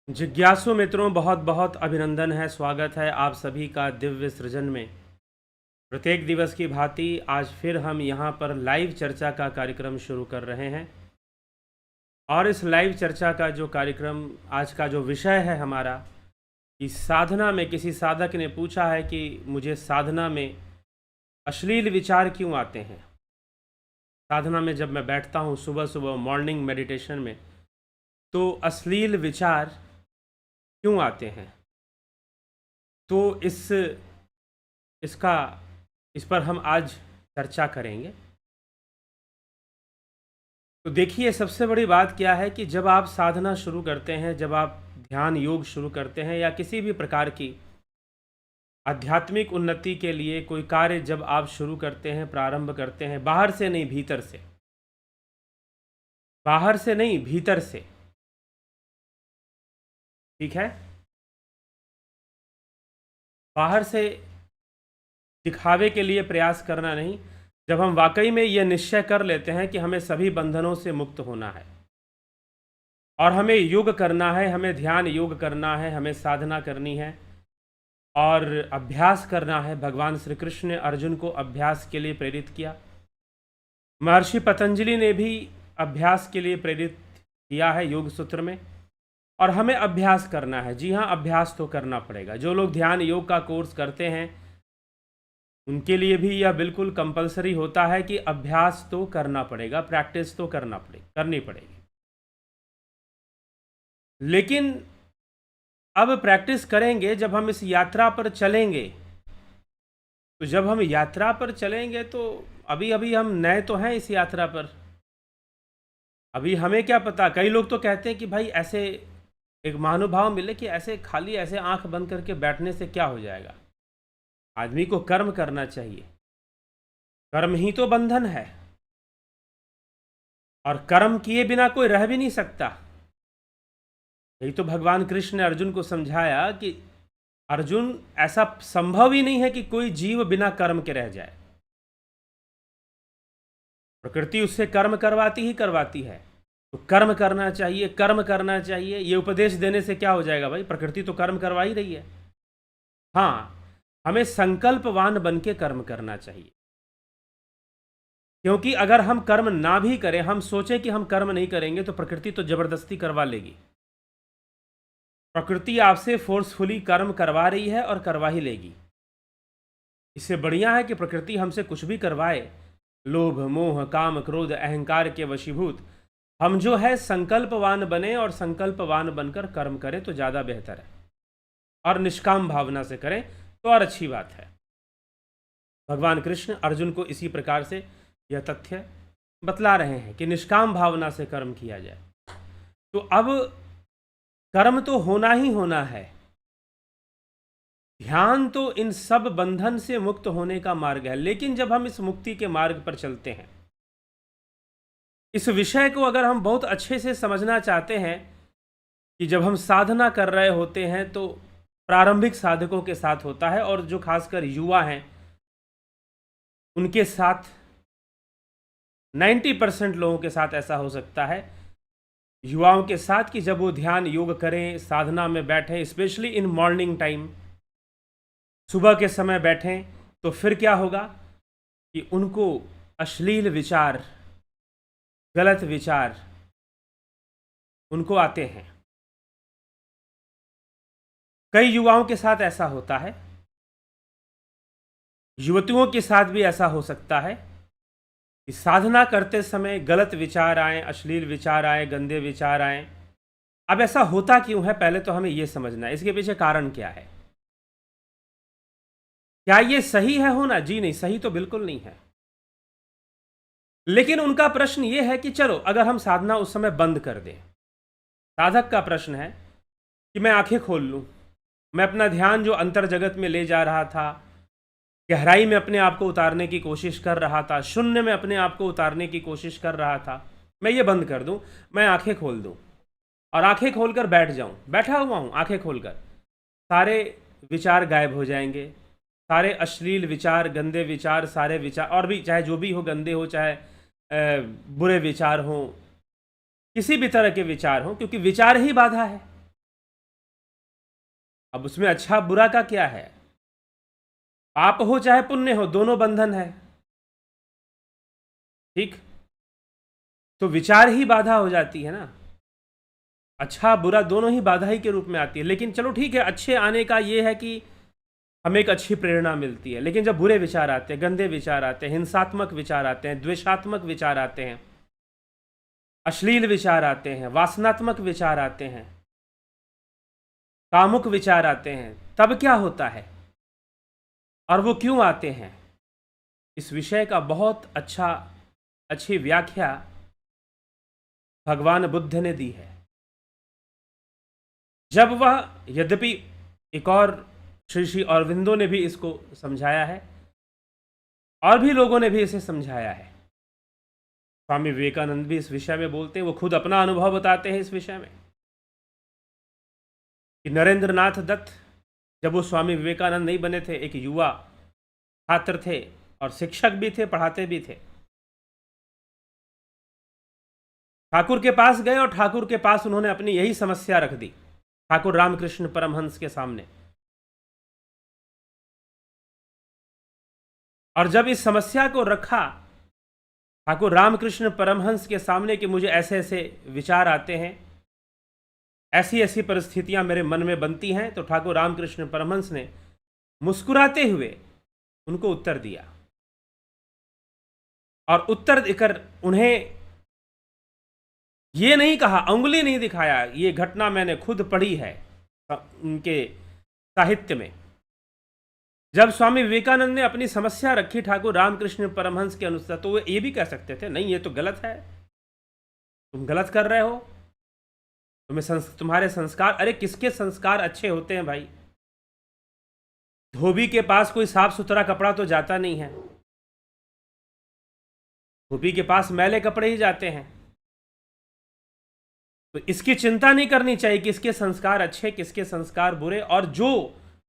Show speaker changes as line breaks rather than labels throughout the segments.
जिज्ञासु मित्रों, बहुत बहुत अभिनंदन है। स्वागत है आप सभी का दिव्य सृजन में। प्रत्येक दिवस की भांति आज फिर हम यहाँ पर लाइव चर्चा का कार्यक्रम शुरू कर रहे हैं। और इस लाइव चर्चा का जो कार्यक्रम, आज का जो विषय है हमारा, कि साधना में किसी साधक ने पूछा है कि मुझे साधना में अश्लील विचार क्यों आते हैं। साधना में जब मैं बैठता हूँ सुबह सुबह मॉर्निंग मेडिटेशन में, तो अश्लील विचार क्यों आते हैं। तो इस पर हम आज चर्चा करेंगे। तो देखिए, सबसे बड़ी बात क्या है कि जब आप साधना शुरू करते हैं, जब आप ध्यान योग शुरू करते हैं या किसी भी प्रकार की आध्यात्मिक उन्नति के लिए कोई कार्य जब आप शुरू करते हैं, प्रारंभ करते हैं, बाहर से नहीं भीतर से, बाहर से नहीं भीतर से, ठीक है, बाहर से दिखावे के लिए प्रयास करना नहीं। जब हम वाकई में यह निश्चय कर लेते हैं कि हमें सभी बंधनों से मुक्त होना है और हमें योग करना है, हमें ध्यान योग करना है, हमें साधना करनी है और अभ्यास करना है। भगवान श्री कृष्ण ने अर्जुन को अभ्यास के लिए प्रेरित किया। महर्षि पतंजलि ने भी अभ्यास के लिए प्रेरित किया है योग सूत्र में। और हमें अभ्यास करना है। जी हाँ, अभ्यास तो करना पड़ेगा। जो लोग ध्यान योग का कोर्स करते हैं उनके लिए भी यह बिल्कुल कंपलसरी होता है कि अभ्यास तो करना पड़ेगा, प्रैक्टिस तो करनी पड़ेगी। लेकिन अब प्रैक्टिस करेंगे जब हम इस यात्रा पर चलेंगे। तो जब हम यात्रा पर चलेंगे तो अभी अभी हम नए तो हैं इस यात्रा पर। अभी हमें क्या पता। कई लोग तो कहते हैं कि भाई ऐसे एक महानुभाव मिले कि ऐसे खाली ऐसे आंख बंद करके बैठने से क्या हो जाएगा। आदमी को कर्म करना चाहिए। कर्म ही तो बंधन है और कर्म किए बिना कोई रह भी नहीं सकता। यही तो भगवान कृष्ण ने अर्जुन को समझाया कि अर्जुन, ऐसा संभव ही नहीं है कि कोई जीव बिना कर्म के रह जाए। प्रकृति उससे कर्म करवाती ही करवाती है। तो कर्म करना चाहिए, कर्म करना चाहिए। ये उपदेश देने से क्या हो जाएगा भाई? प्रकृति तो कर्म करवा ही रही है। हाँ, हमें संकल्पवान बन के कर्म करना चाहिए। क्योंकि अगर हम कर्म ना भी करें, हम सोचें कि हम कर्म नहीं करेंगे, तो प्रकृति तो जबरदस्ती करवा लेगी। प्रकृति आपसे फोर्सफुली कर्म करवा रही है और करवा ही लेगी। इससे बढ़िया है कि प्रकृति हमसे कुछ भी करवाए, लोभ मोह काम क्रोध अहंकार के वशीभूत हम जो है संकल्पवान बने और संकल्पवान बनकर कर्म करें तो ज़्यादा बेहतर है। और निष्काम भावना से करें तो और अच्छी बात है। भगवान कृष्ण अर्जुन को इसी प्रकार से यह तथ्य बतला रहे हैं कि निष्काम भावना से कर्म किया जाए। तो अब कर्म तो होना ही होना है। ध्यान तो इन सब बंधन से मुक्त होने का मार्ग है। लेकिन जब हम इस मुक्ति के मार्ग पर चलते हैं, इस विषय को अगर हम बहुत अच्छे से समझना चाहते हैं कि जब हम साधना कर रहे होते हैं तो प्रारंभिक साधकों के साथ होता है, और जो खासकर युवा हैं उनके साथ 90% लोगों के साथ ऐसा हो सकता है, युवाओं के साथ, कि जब वो ध्यान योग करें, साधना में बैठें, स्पेशली इन मॉर्निंग टाइम, सुबह के समय बैठें, तो फिर क्या होगा कि उनको अश्लील विचार, गलत विचार उनको आते हैं। कई युवाओं के साथ ऐसा होता है, युवतियों के साथ भी ऐसा हो सकता है कि साधना करते समय गलत विचार आए, अश्लील विचार आए, गंदे विचार आए। अब ऐसा होता क्यों है, पहले तो हमें यह समझना है इसके पीछे कारण क्या है। क्या ये सही है होना? जी नहीं, सही तो बिल्कुल नहीं है। लेकिन उनका प्रश्न ये है कि चलो अगर हम साधना उस समय बंद कर दें। साधक का प्रश्न है कि मैं आंखें खोल लूं, मैं अपना ध्यान जो अंतर जगत में ले जा रहा था, गहराई में अपने आप को उतारने की कोशिश कर रहा था, शून्य में अपने आप को उतारने की कोशिश कर रहा था, मैं ये बंद कर दूं, मैं आंखें खोल दूं और आंखें खोलकर बैठ जाऊं। बैठा हुआ हूं आंखें खोलकर, सारे विचार गायब हो जाएंगे। सारे अश्लील विचार, गंदे विचार, सारे विचार, और भी चाहे जो भी हो, गंदे हो चाहे बुरे विचार हों, किसी भी तरह के विचार हों, क्योंकि विचार ही बाधा है। अब उसमें अच्छा बुरा का क्या है? पाप हो चाहे पुण्य हो, दोनों बंधन है। ठीक, तो विचार ही बाधा हो जाती है ना। अच्छा बुरा दोनों ही बाधा ही के रूप में आती है। लेकिन चलो ठीक है, अच्छे आने का ये है कि हमें एक अच्छी प्रेरणा मिलती है। लेकिन जब बुरे विचार आते हैं, गंदे विचार आते हैं, हिंसात्मक विचार आते हैं, द्वेषात्मक विचार आते हैं, अश्लील विचार आते हैं, वासनात्मक विचार आते हैं, कामुक विचार आते हैं, तब क्या होता है और वो क्यों आते हैं? इस विषय का बहुत अच्छी व्याख्या भगवान बुद्ध ने दी है। जब वह, यद्यपि एक और श्री अरविंदो ने भी इसको समझाया है और भी लोगों ने भी इसे समझाया है, स्वामी विवेकानंद भी इस विषय में बोलते हैं, वो खुद अपना अनुभव बताते हैं इस विषय में कि नरेंद्र नाथ दत्त, जब वो स्वामी विवेकानंद नहीं बने थे, एक युवा छात्र थे और शिक्षक भी थे, पढ़ाते भी थे। ठाकुर के पास गए और ठाकुर के पास उन्होंने अपनी यही समस्या रख दी ठाकुर रामकृष्ण परमहंस के सामने। और जब इस समस्या को रखा ठाकुर रामकृष्ण परमहंस के सामने कि मुझे ऐसे ऐसे विचार आते हैं, ऐसी ऐसी परिस्थितियां मेरे मन में बनती हैं, तो ठाकुर रामकृष्ण परमहंस ने मुस्कुराते हुए उनको उत्तर दिया। और उत्तर देकर उन्हें ये नहीं कहा, उंगली नहीं दिखाया, ये घटना मैंने खुद पढ़ी है उनके साहित्य में। जब स्वामी विवेकानंद ने अपनी समस्या रखी ठाकुर रामकृष्ण परमहंस के अनुसार, तो वे ये भी कह सकते थे, नहीं ये तो गलत है, तुम गलत कर रहे हो, तुम्हारे संस्कार, अरे किसके संस्कार अच्छे होते हैं भाई? धोबी के पास कोई साफ सुथरा कपड़ा तो जाता नहीं है, धोबी के पास मैले कपड़े ही जाते हैं। तो इसकी चिंता नहीं करनी चाहिए कि किसके संस्कार अच्छे, किसके संस्कार बुरे। और जो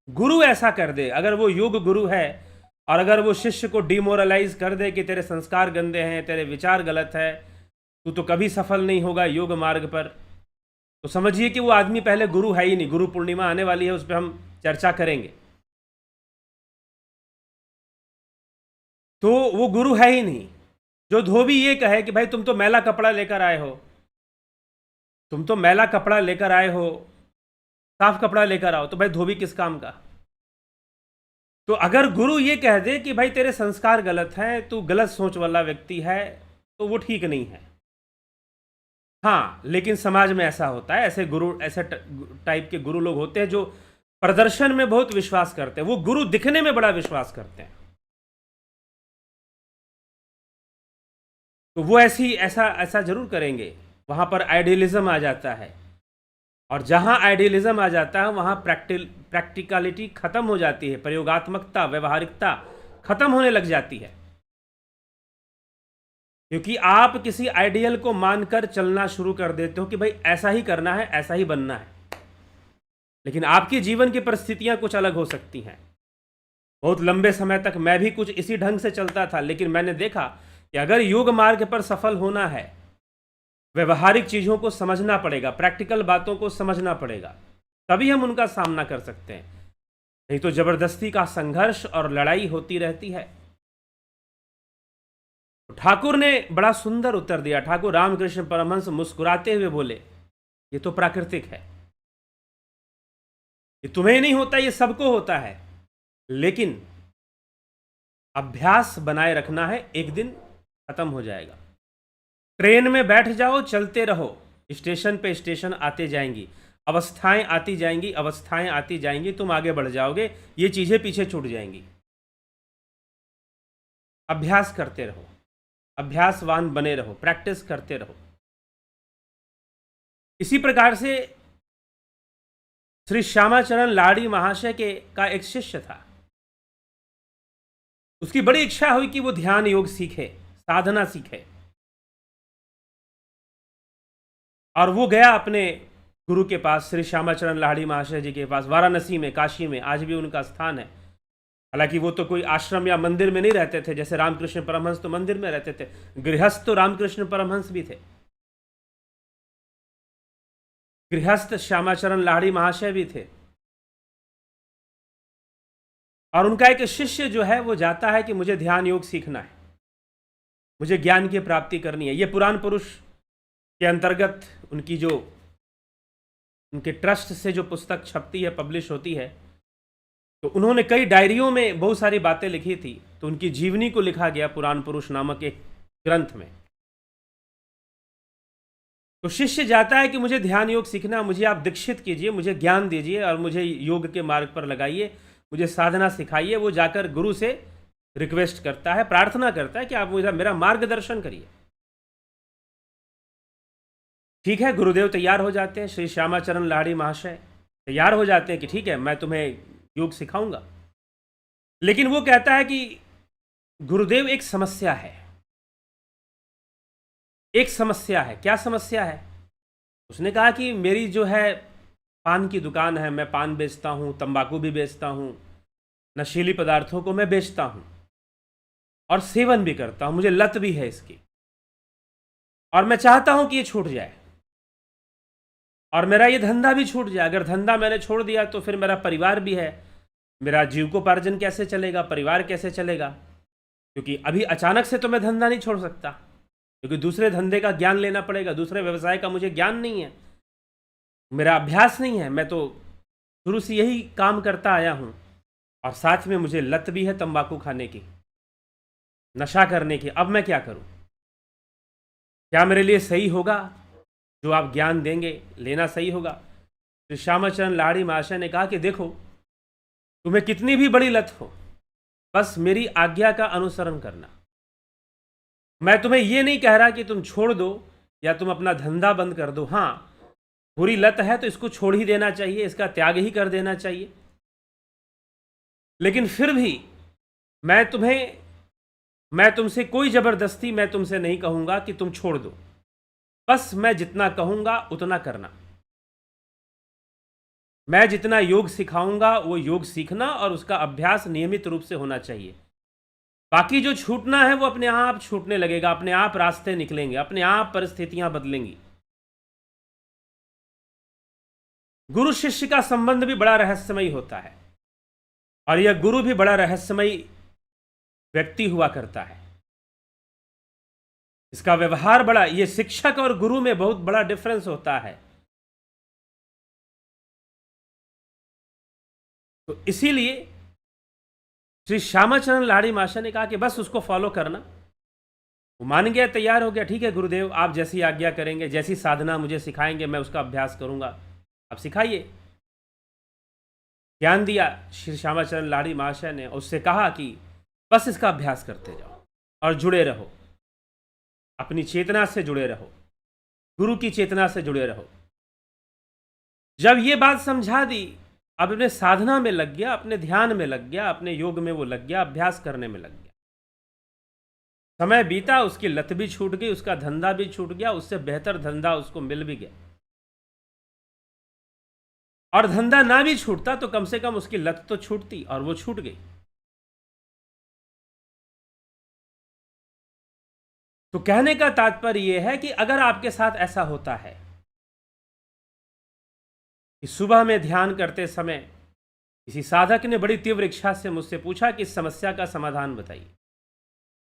गुरु ऐसा कर दे, अगर वो योग गुरु है और अगर वो शिष्य को डिमोरलाइज कर दे कि तेरे संस्कार गंदे हैं, तेरे विचार गलत है, तू तो कभी सफल नहीं होगा योग मार्ग पर, तो समझिए कि वो आदमी पहले गुरु है ही नहीं। गुरु पूर्णिमा आने वाली है, उस पर हम चर्चा करेंगे। तो वो गुरु है ही नहीं। जो धोबी ये कहे कि भाई तुम तो मैला कपड़ा लेकर आए हो, तुम तो मैला कपड़ा लेकर आए हो, साफ कपड़ा लेकर आओ, तो भाई धोबी किस काम का? तो अगर गुरु ये कह दे कि भाई तेरे संस्कार गलत हैं, तू गलत सोच वाला व्यक्ति है, तो वो ठीक नहीं है। हाँ, लेकिन समाज में ऐसा होता है, ऐसे गुरु, ऐसे टाइप के गुरु लोग होते हैं जो प्रदर्शन में बहुत विश्वास करते हैं, वो गुरु दिखने में बड़ा विश्वास करते हैं। तो वो ऐसा जरूर करेंगे। वहां पर आइडियलिज्म आ जाता है, और जहां आइडियलिज्म आ जाता है वहां प्रैक्टिकलिटी खत्म हो जाती है, प्रयोगात्मकता, व्यवहारिकता खत्म होने लग जाती है। क्योंकि आप किसी आइडियल को मानकर चलना शुरू कर देते हो कि भाई ऐसा ही करना है, ऐसा ही बनना है। लेकिन आपके जीवन की परिस्थितियां कुछ अलग हो सकती हैं। बहुत लंबे समय तक मैं भी कुछ इसी ढंग से चलता था, लेकिन मैंने देखा कि अगर योग मार्ग पर सफल होना है, व्यवहारिक चीज़ों को समझना पड़ेगा, प्रैक्टिकल बातों को समझना पड़ेगा, तभी हम उनका सामना कर सकते हैं। नहीं तो जबरदस्ती का संघर्ष और लड़ाई होती रहती है। ठाकुर ने बड़ा सुंदर उत्तर दिया। ठाकुर रामकृष्ण परमहंस मुस्कुराते हुए बोले, ये तो प्राकृतिक है, ये तुम्हें नहीं होता, ये सबको होता है, लेकिन अभ्यास बनाए रखना है, एक दिन खत्म हो जाएगा। ट्रेन में बैठ जाओ, चलते रहो, स्टेशन पे स्टेशन आते जाएंगी, अवस्थाएं आती जाएंगी, अवस्थाएं आती जाएंगी, तुम आगे बढ़ जाओगे, ये चीजें पीछे छूट जाएंगी। अभ्यास करते रहो, अभ्यासवान बने रहो, प्रैक्टिस करते रहो। इसी प्रकार से श्री श्यामाचरण लाड़ी महाशय का एक शिष्य था। उसकी बड़ी इच्छा हुई कि वो ध्यान योग सीखे, साधना सीखे, और वो गया अपने गुरु के पास, श्री श्यामाचरण लाड़ी महाशय जी के पास, वाराणसी में, काशी में, आज भी उनका स्थान है। हालांकि वो तो कोई आश्रम या मंदिर में नहीं रहते थे, जैसे रामकृष्ण परमहंस तो मंदिर में रहते थे, गृहस्थ तो रामकृष्ण परमहंस भी थे, गृहस्थ श्यामाचरण लाड़ी महाशय भी थे। और उनका एक शिष्य जो है वो जाता है कि मुझे ध्यान योग सीखना है, मुझे ज्ञान की प्राप्ति करनी है। ये पुराण पुरुष के अंतर्गत उनकी जो उनके ट्रस्ट से जो पुस्तक छपती है, पब्लिश होती है, तो उन्होंने कई डायरियों में बहुत सारी बातें लिखी थी, तो उनकी जीवनी को लिखा गया पुराण पुरुष नामक एक ग्रंथ में। तो शिष्य जाता है कि मुझे ध्यान योग सीखना, मुझे आप दीक्षित कीजिए, मुझे ज्ञान दीजिए और मुझे योग के मार्ग पर लगाइए, मुझे साधना सिखाइए। वो जाकर गुरु से रिक्वेस्ट करता है, प्रार्थना करता है कि आप मुझे मेरा मार्गदर्शन करिए। ठीक है, गुरुदेव तैयार हो जाते हैं, श्री श्यामाचरण लाहिड़ी महाशय तैयार हो जाते हैं कि ठीक है, मैं तुम्हें योग सिखाऊंगा। लेकिन वो कहता है कि गुरुदेव एक समस्या है, एक समस्या है। क्या समस्या है? उसने कहा कि मेरी जो है पान की दुकान है, मैं पान बेचता हूँ, तंबाकू भी बेचता हूँ, नशीली पदार्थों को मैं बेचता हूँ और सेवन भी करता हूँ, मुझे लत भी है इसकी, और मैं चाहता हूँ कि ये छूट जाए और मेरा ये धंधा भी छूट जाए। अगर धंधा मैंने छोड़ दिया तो फिर मेरा परिवार भी है, मेरा जीविकोपार्जन कैसे चलेगा, परिवार कैसे चलेगा? क्योंकि अभी अचानक से तो मैं धंधा नहीं छोड़ सकता, क्योंकि दूसरे धंधे का ज्ञान लेना पड़ेगा, दूसरे व्यवसाय का मुझे ज्ञान नहीं है, मेरा अभ्यास नहीं है, मैं तो शुरू से यही काम करता आया हूँ और साथ में मुझे लत भी है तंबाकू खाने की, नशा करने की। अब मैं क्या करूँ? क्या मेरे लिए सही होगा जो आप ज्ञान देंगे, लेना सही होगा? श्री श्यामाचरण लाहिड़ी महाशय ने कहा कि देखो, तुम्हें कितनी भी बड़ी लत हो, बस मेरी आज्ञा का अनुसरण करना। मैं तुम्हें यह नहीं कह रहा कि तुम छोड़ दो या तुम अपना धंधा बंद कर दो। हाँ, बुरी लत है तो इसको छोड़ ही देना चाहिए, इसका त्याग ही कर देना चाहिए। लेकिन फिर भी मैं तुमसे कोई जबरदस्ती मैं तुमसे नहीं कहूंगा कि तुम छोड़ दो, बस मैं जितना कहूंगा उतना करना। मैं जितना योग सिखाऊंगा वो योग सीखना और उसका अभ्यास नियमित रूप से होना चाहिए। बाकी जो छूटना है वो अपने आप छूटने लगेगा, अपने आप रास्ते निकलेंगे, अपने आप परिस्थितियां बदलेंगी। गुरु शिष्य का संबंध भी बड़ा रहस्यमयी होता है और यह गुरु भी बड़ा रहस्यमयी व्यक्ति हुआ करता है। इसका व्यवहार बड़ा, ये शिक्षक और गुरु में बहुत बड़ा डिफरेंस होता है। तो इसीलिए श्री श्यामाचरण लाहिड़ी महाशय ने कहा कि बस उसको फॉलो करना। वो मान गया, तैयार हो गया। ठीक है गुरुदेव, आप जैसी आज्ञा करेंगे, जैसी साधना मुझे सिखाएंगे, मैं उसका अभ्यास करूंगा, आप सिखाइए। ज्ञान दिया श्री श्यामाचरण लाहिड़ी महाशय ने, उससे कहा कि बस इसका अभ्यास करते जाओ और जुड़े रहो, अपनी चेतना से जुड़े रहो, गुरु की चेतना से जुड़े रहो। जब ये बात समझा दी, अब अपने साधना में लग गया, अपने ध्यान में लग गया, अपने योग में वो लग गया, अभ्यास करने में लग गया। समय बीता, उसकी लत भी छूट गई, उसका धंधा भी छूट गया, उससे बेहतर धंधा उसको मिल भी गया। और धंधा ना भी छूटता तो कम से कम उसकी लत तो छूटती, और वो छूट गई। तो कहने का तात्पर्य यह है कि अगर आपके साथ ऐसा होता है कि सुबह में ध्यान करते समय किसी साधक ने बड़ी तीव्र इच्छा से मुझसे पूछा कि इस समस्या का समाधान बताइए,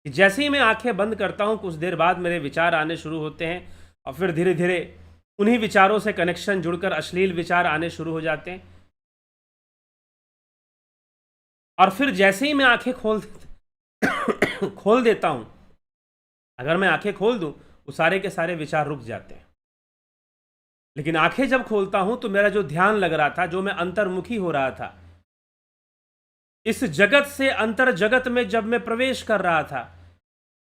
कि जैसे ही मैं आंखें बंद करता हूं कुछ देर बाद मेरे विचार आने शुरू होते हैं और फिर धीरे धीरे उन्हीं विचारों से कनेक्शन जुड़कर अश्लील विचार आने शुरू हो जाते हैं, और फिर जैसे ही मैं आंखें खोल देता हूं, अगर मैं आंखें खोल दूं वो सारे के सारे विचार रुक जाते हैं। लेकिन आंखें जब खोलता हूं तो मेरा जो ध्यान लग रहा था, जो मैं अंतर्मुखी हो रहा था, इस जगत से अंतर जगत में जब मैं प्रवेश कर रहा था,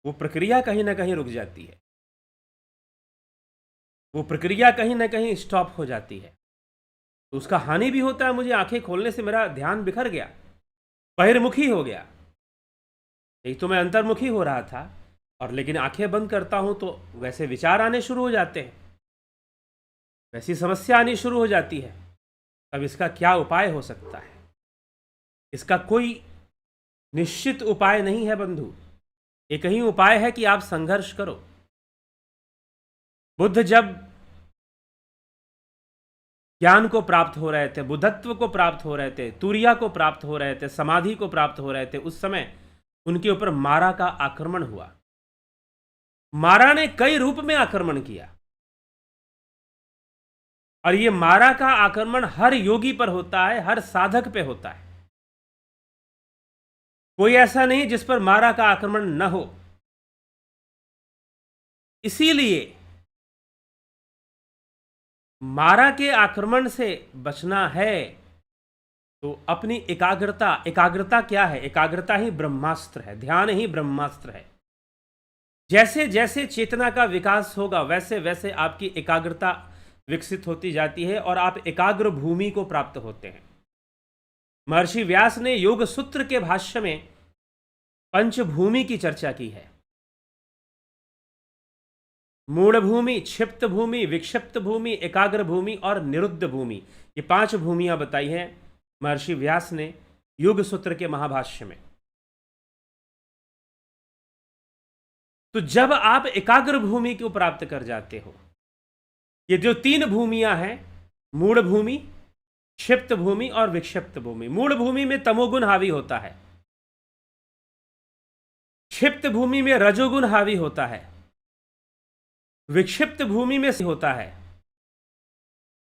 वो प्रक्रिया कहीं ना कहीं रुक जाती है, वो प्रक्रिया कहीं ना कहीं स्टॉप हो जाती है। तो उसका हानि भी होता है। मुझे आंखें खोलने से मेरा ध्यान बिखर गया, बहिर्मुखी हो गया। एक तो मैं अंतर्मुखी हो रहा था, और लेकिन आंखें बंद करता हूं तो वैसे विचार आने शुरू हो जाते हैं, वैसी समस्या आनी शुरू हो जाती है। अब इसका क्या उपाय हो सकता है? इसका कोई निश्चित उपाय नहीं है बंधु। एक ही उपाय है कि आप संघर्ष करो। बुद्ध जब ज्ञान को प्राप्त हो रहे थे, बुद्धत्व को प्राप्त हो रहे थे, तुरिया को प्राप्त हो रहे थे, समाधि को प्राप्त हो रहे थे, उस समय उनके ऊपर मारा का आक्रमण हुआ। मारा ने कई रूप में आक्रमण किया, और यह मारा का आक्रमण हर योगी पर होता है, हर साधक पे होता है। कोई ऐसा नहीं जिस पर मारा का आक्रमण न हो। इसीलिए मारा के आक्रमण से बचना है तो अपनी एकाग्रता क्या है? एकाग्रता ही ब्रह्मास्त्र है, ध्यान ही ब्रह्मास्त्र है। जैसे जैसे चेतना का विकास होगा वैसे वैसे आपकी एकाग्रता विकसित होती जाती है और आप एकाग्र भूमि को प्राप्त होते हैं। महर्षि व्यास ने योग सूत्र के भाष्य में पंचभूमि की चर्चा की है। मूढ़ भूमि, क्षिप्त भूमि, विक्षिप्त भूमि, एकाग्र भूमि और निरुद्ध भूमि, ये 5 भूमियां बताई हैं महर्षि व्यास ने योग सूत्र के महाभाष्य में। तो जब आप एकाग्र भूमि को प्राप्त कर जाते हो, ये जो 3 भूमियां हैं, मूढ़ भूमि, क्षिप्त भूमि और विक्षिप्त भूमि। मूढ़ भूमि में तमोगुण हावी होता है, क्षिप्त भूमि में रजोगुण हावी होता है, विक्षिप्त भूमि में होता है।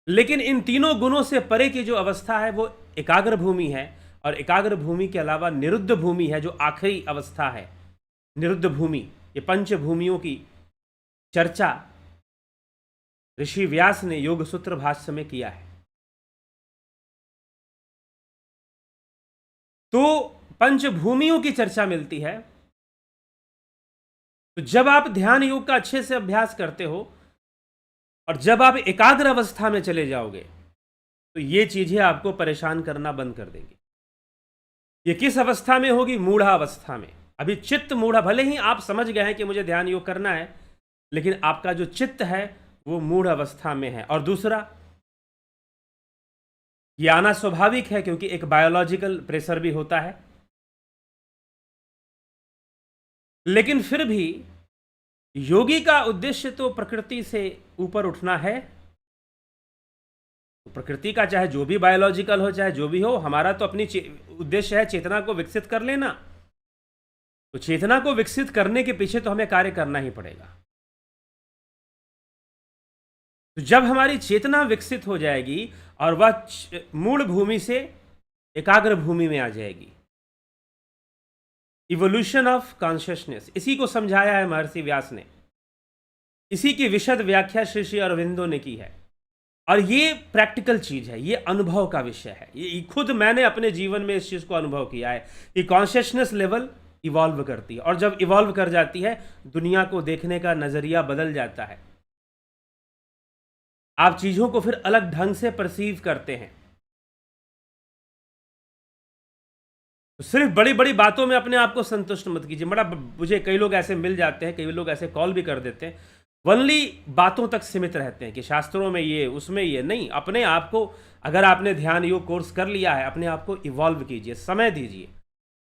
लेकिन इन तीनों गुणों से परे की जो अवस्था है वो एकाग्र भूमि है, और एकाग्र भूमि के अलावा निरुद्ध भूमि है जो आखिरी अवस्था है, निरुद्ध भूमि। ये 5 भूमियों की चर्चा ऋषि व्यास ने योग सूत्र भाष्य में किया है। तो 5 भूमियों की चर्चा मिलती है। तो जब आप ध्यान योग का अच्छे से अभ्यास करते हो और जब आप एकाग्र अवस्था में चले जाओगे तो ये चीजें आपको परेशान करना बंद कर देंगी। ये किस अवस्था में होगी? मूढ़ा अवस्था में। अभी चित्त मूढ़ा, भले ही आप समझ गए हैं कि मुझे ध्यान योग करना है, लेकिन आपका जो चित्त है वो मूढ़ अवस्था में है। और दूसरा, ये आना स्वाभाविक है क्योंकि एक बायोलॉजिकल प्रेशर भी होता है। लेकिन फिर भी योगी का उद्देश्य तो प्रकृति से ऊपर उठना है। तो प्रकृति का चाहे जो भी बायोलॉजिकल हो, चाहे जो भी हो, हमारा तो अपनी उद्देश्य है चेतना को विकसित कर लेना। तो चेतना को विकसित करने के पीछे तो हमें कार्य करना ही पड़ेगा। तो जब हमारी चेतना विकसित हो जाएगी और वह मूढ़ भूमि से एकाग्र भूमि में आ जाएगी, इवोल्यूशन ऑफ कॉन्शियसनेस, इसी को समझाया है महर्षि व्यास ने। इसी की विशद व्याख्या श्री श्री अरविंदो ने की है। और ये प्रैक्टिकल चीज है, ये अनुभव का विषय है। ये खुद मैंने अपने जीवन में इस चीज को अनुभव किया है कि कॉन्शियसनेस लेवल इवॉल्व करती है, और जब इवॉल्व कर जाती है दुनिया को देखने का नजरिया बदल जाता है। आप चीजों को फिर अलग ढंग से परसीव करते हैं। तो सिर्फ बड़ी बड़ी बातों में अपने आप को संतुष्ट मत कीजिए। मुझे कई लोग ऐसे मिल जाते हैं, कई लोग ऐसे कॉल भी कर देते हैं, वनली बातों तक सीमित रहते हैं कि शास्त्रों में ये, उसमें ये नहीं। अपने आप को, अगर आपने ध्यान योग कोर्स कर लिया है, अपने आप को इवॉल्व कीजिए, समय दीजिए,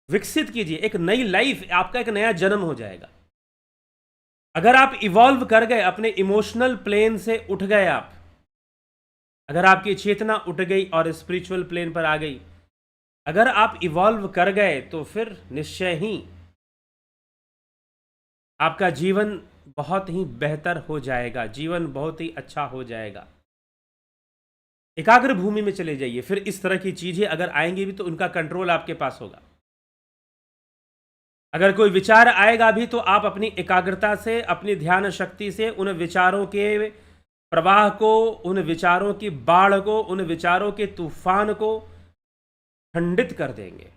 विकसित कीजिए। एक नई लाइफ, आपका एक नया जन्म हो जाएगा। अगर आप इवॉल्व कर गए, अपने इमोशनल प्लेन से उठ गए आप, अगर आपकी चेतना उठ गई और स्पिरिचुअल प्लेन पर आ गई, अगर आप इवॉल्व कर गए, तो फिर निश्चय ही आपका जीवन बहुत ही बेहतर हो जाएगा, जीवन बहुत ही अच्छा हो जाएगा। एकाग्र भूमि में चले जाइए, फिर इस तरह की चीजें अगर आएंगी भी तो उनका कंट्रोल आपके पास होगा। अगर कोई विचार आएगा भी तो आप अपनी एकाग्रता से, अपनी ध्यान शक्ति से उन विचारों के प्रवाह को, उन विचारों की बाढ़ को, उन विचारों के तूफान को खंडित कर देंगे।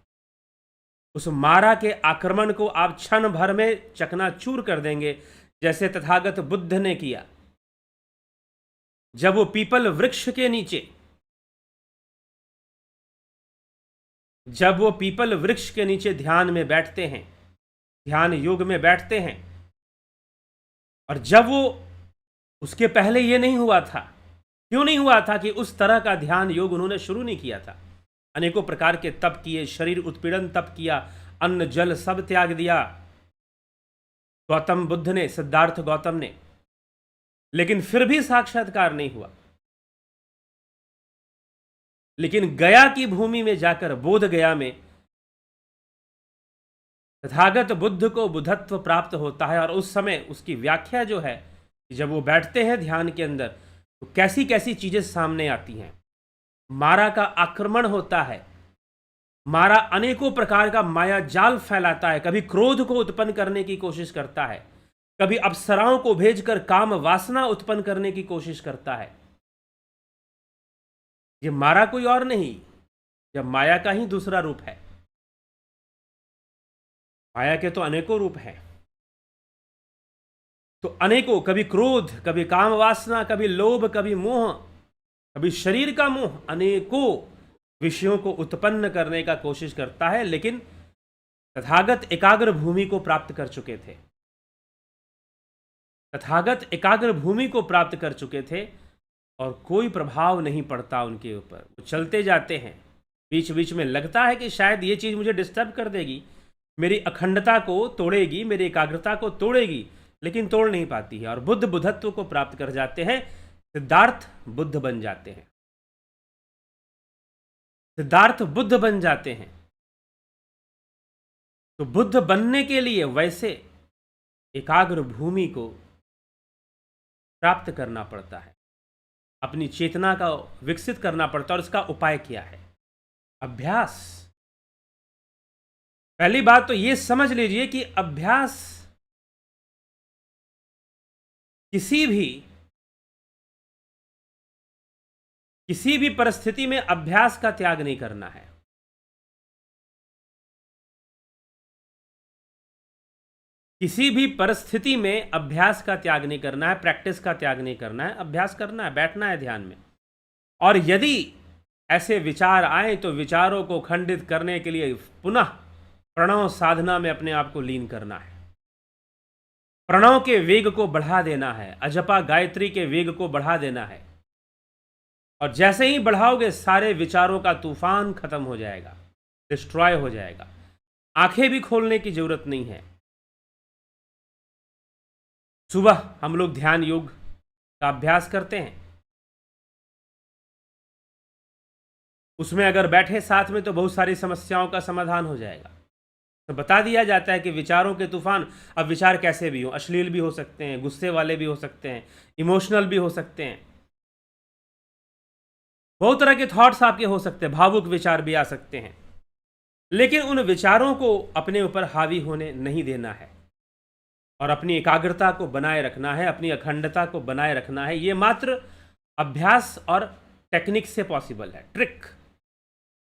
उस मारा के आक्रमण को आप क्षण भर में चकनाचूर कर देंगे, जैसे तथागत बुद्ध ने किया। जब वो पीपल वृक्ष के नीचे, जब वो पीपल वृक्ष के नीचे ध्यान में बैठते हैं, ध्यान योग में बैठते हैं, और जब वो, उसके पहले ये नहीं हुआ था। क्यों नहीं हुआ था? कि उस तरह का ध्यान योग उन्होंने शुरू नहीं किया था। अनेकों प्रकार के तप किए, शरीर उत्पीड़न तप किया, अन्न जल सब त्याग दिया गौतम बुद्ध ने, सिद्धार्थ गौतम ने, लेकिन फिर भी साक्षात्कार नहीं हुआ। लेकिन गया की भूमि में जाकर, बोध गया में, तथागत बुद्ध को बुद्धत्व प्राप्त होता है। और उस समय उसकी व्याख्या जो है, जब वो बैठते हैं ध्यान के अंदर, तो कैसी कैसी चीजें सामने आती हैं। मारा का आक्रमण होता है, मारा अनेकों प्रकार का माया जाल फैलाता है, कभी क्रोध को उत्पन्न करने की कोशिश करता है, कभी अप्सराओं को भेजकर काम वासना उत्पन्न करने की कोशिश करता है। ये मारा कोई और नहीं, यह माया का ही दूसरा रूप है। माया के तो अनेकों रूप हैं। तो अनेकों, कभी क्रोध, कभी काम वासना, कभी लोभ, कभी मोह, कभी शरीर का मोह, अनेकों विषयों को उत्पन्न करने का कोशिश करता है। लेकिन तथागत एकाग्र भूमि को प्राप्त कर चुके थे, तथागत एकाग्र भूमि को प्राप्त कर चुके थे, और कोई प्रभाव नहीं पड़ता उनके ऊपर। वो चलते जाते हैं, बीच बीच में लगता है कि शायद ये चीज़ मुझे डिस्टर्ब कर देगी, मेरी अखंडता को तोड़ेगी, मेरी एकाग्रता को तोड़ेगी, लेकिन तोड़ नहीं पाती है। और बुद्ध बुद्धत्व को प्राप्त कर जाते हैं, सिद्धार्थ बुद्ध बन जाते हैं, सिद्धार्थ बुद्ध बन जाते हैं। तो बुद्ध बनने के लिए वैसे एकाग्र भूमि को प्राप्त करना पड़ता है, अपनी चेतना का विकसित करना पड़ता है। और इसका उपाय क्या है? अभ्यास। पहली बात तो यह समझ लीजिए कि अभ्यास, किसी भी परिस्थिति में अभ्यास का त्याग नहीं करना है। किसी भी परिस्थिति में अभ्यास का त्याग नहीं करना है, प्रैक्टिस का त्याग नहीं करना है, अभ्यास करना है, बैठना है ध्यान में। और यदि ऐसे विचार आए तो विचारों को खंडित करने के लिए पुनः प्रणव साधना में अपने आप को लीन करना है, प्रणव के वेग को बढ़ा देना है, अजपा गायत्री के वेग को बढ़ा देना है। और जैसे ही बढ़ाओगे, सारे विचारों का तूफान खत्म हो जाएगा, डिस्ट्रॉय हो जाएगा। आंखें भी खोलने की जरूरत नहीं है। सुबह हम लोग ध्यान योग का अभ्यास करते हैं, उसमें अगर बैठे साथ में तो बहुत सारी समस्याओं का समाधान हो जाएगा। तो बता दिया जाता है कि विचारों के तूफान, अब विचार कैसे भी हो, अश्लील भी हो सकते हैं, गुस्से वाले भी हो सकते हैं, इमोशनल भी हो सकते हैं, बहुत तरह के थॉट्स आपके हो सकते हैं, भावुक विचार भी आ सकते हैं। लेकिन उन विचारों को अपने ऊपर हावी होने नहीं देना है, और अपनी एकाग्रता को बनाए रखना है, अपनी अखंडता को बनाए रखना है। ये मात्र अभ्यास और टेक्निक से पॉसिबल है। ट्रिक,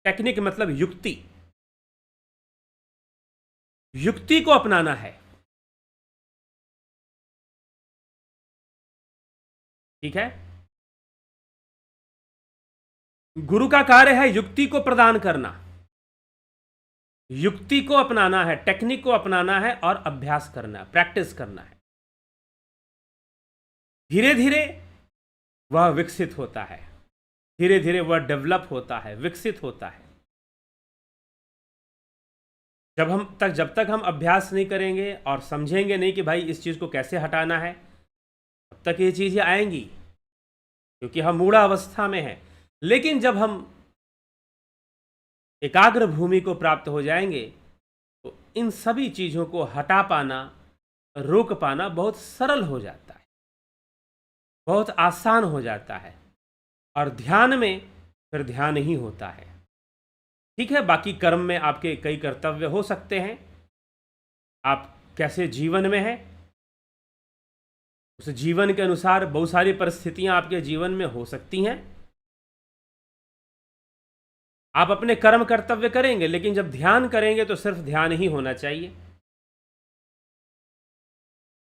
टेक्निक मतलब युक्ति, युक्ति को अपनाना है। ठीक है? गुरु का कार्य है युक्ति को प्रदान करना, युक्ति को अपनाना है, टेक्निक को अपनाना है, और अभ्यास करना है, प्रैक्टिस करना है। धीरे धीरे वह विकसित होता है, धीरे धीरे वह डेवलप होता है, विकसित होता है। जब तक हम अभ्यास नहीं करेंगे और समझेंगे नहीं कि भाई इस चीज़ को कैसे हटाना है, तब तक ये चीज़ें आएंगी, क्योंकि हम मूढ़ अवस्था में हैं। लेकिन जब हम एकाग्र भूमि को प्राप्त हो जाएंगे, तो इन सभी चीज़ों को हटा पाना, रोक पाना बहुत सरल हो जाता है, बहुत आसान हो जाता है। और ध्यान में फिर ध्यान ही होता है। ठीक है, बाकी कर्म में आपके कई कर्तव्य हो सकते हैं, आप कैसे जीवन में हैं, उस जीवन के अनुसार बहुत सारी परिस्थितियां आपके जीवन में हो सकती हैं। आप अपने कर्म कर्तव्य करेंगे, लेकिन जब ध्यान करेंगे तो सिर्फ ध्यान ही होना चाहिए।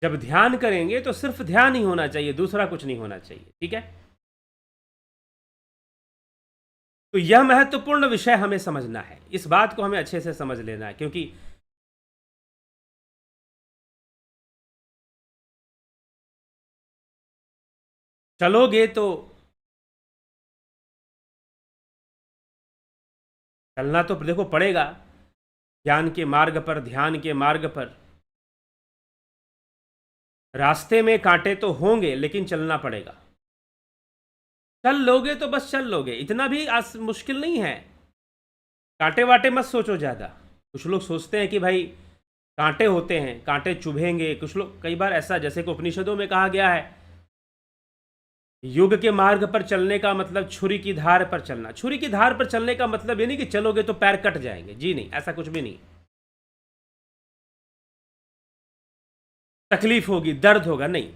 जब ध्यान करेंगे तो सिर्फ ध्यान ही होना चाहिए, दूसरा कुछ नहीं होना चाहिए। ठीक है? तो यह महत्वपूर्ण विषय हमें समझना है, इस बात को हमें अच्छे से समझ लेना है, क्योंकि चलोगे तो चलना तो देखो पड़ेगा, ज्ञान के मार्ग पर, ध्यान के मार्ग पर। रास्ते में कांटे तो होंगे, लेकिन चलना पड़ेगा। चल लोगे तो बस चल लोगे, इतना भी मुश्किल नहीं है। कांटे वाटे मत सोचो ज़्यादा। कुछ लोग सोचते हैं कि भाई कांटे होते हैं, कांटे चुभेंगे। कुछ लोग, कई बार ऐसा, जैसे कि उपनिषदों में कहा गया है, युग के मार्ग पर चलने का मतलब छुरी की धार पर चलना। छुरी की धार पर चलने का मतलब ये नहीं कि चलोगे तो पैर कट जाएंगे, जी नहीं, ऐसा कुछ भी नहीं। तकलीफ होगी, दर्द होगा, नहीं।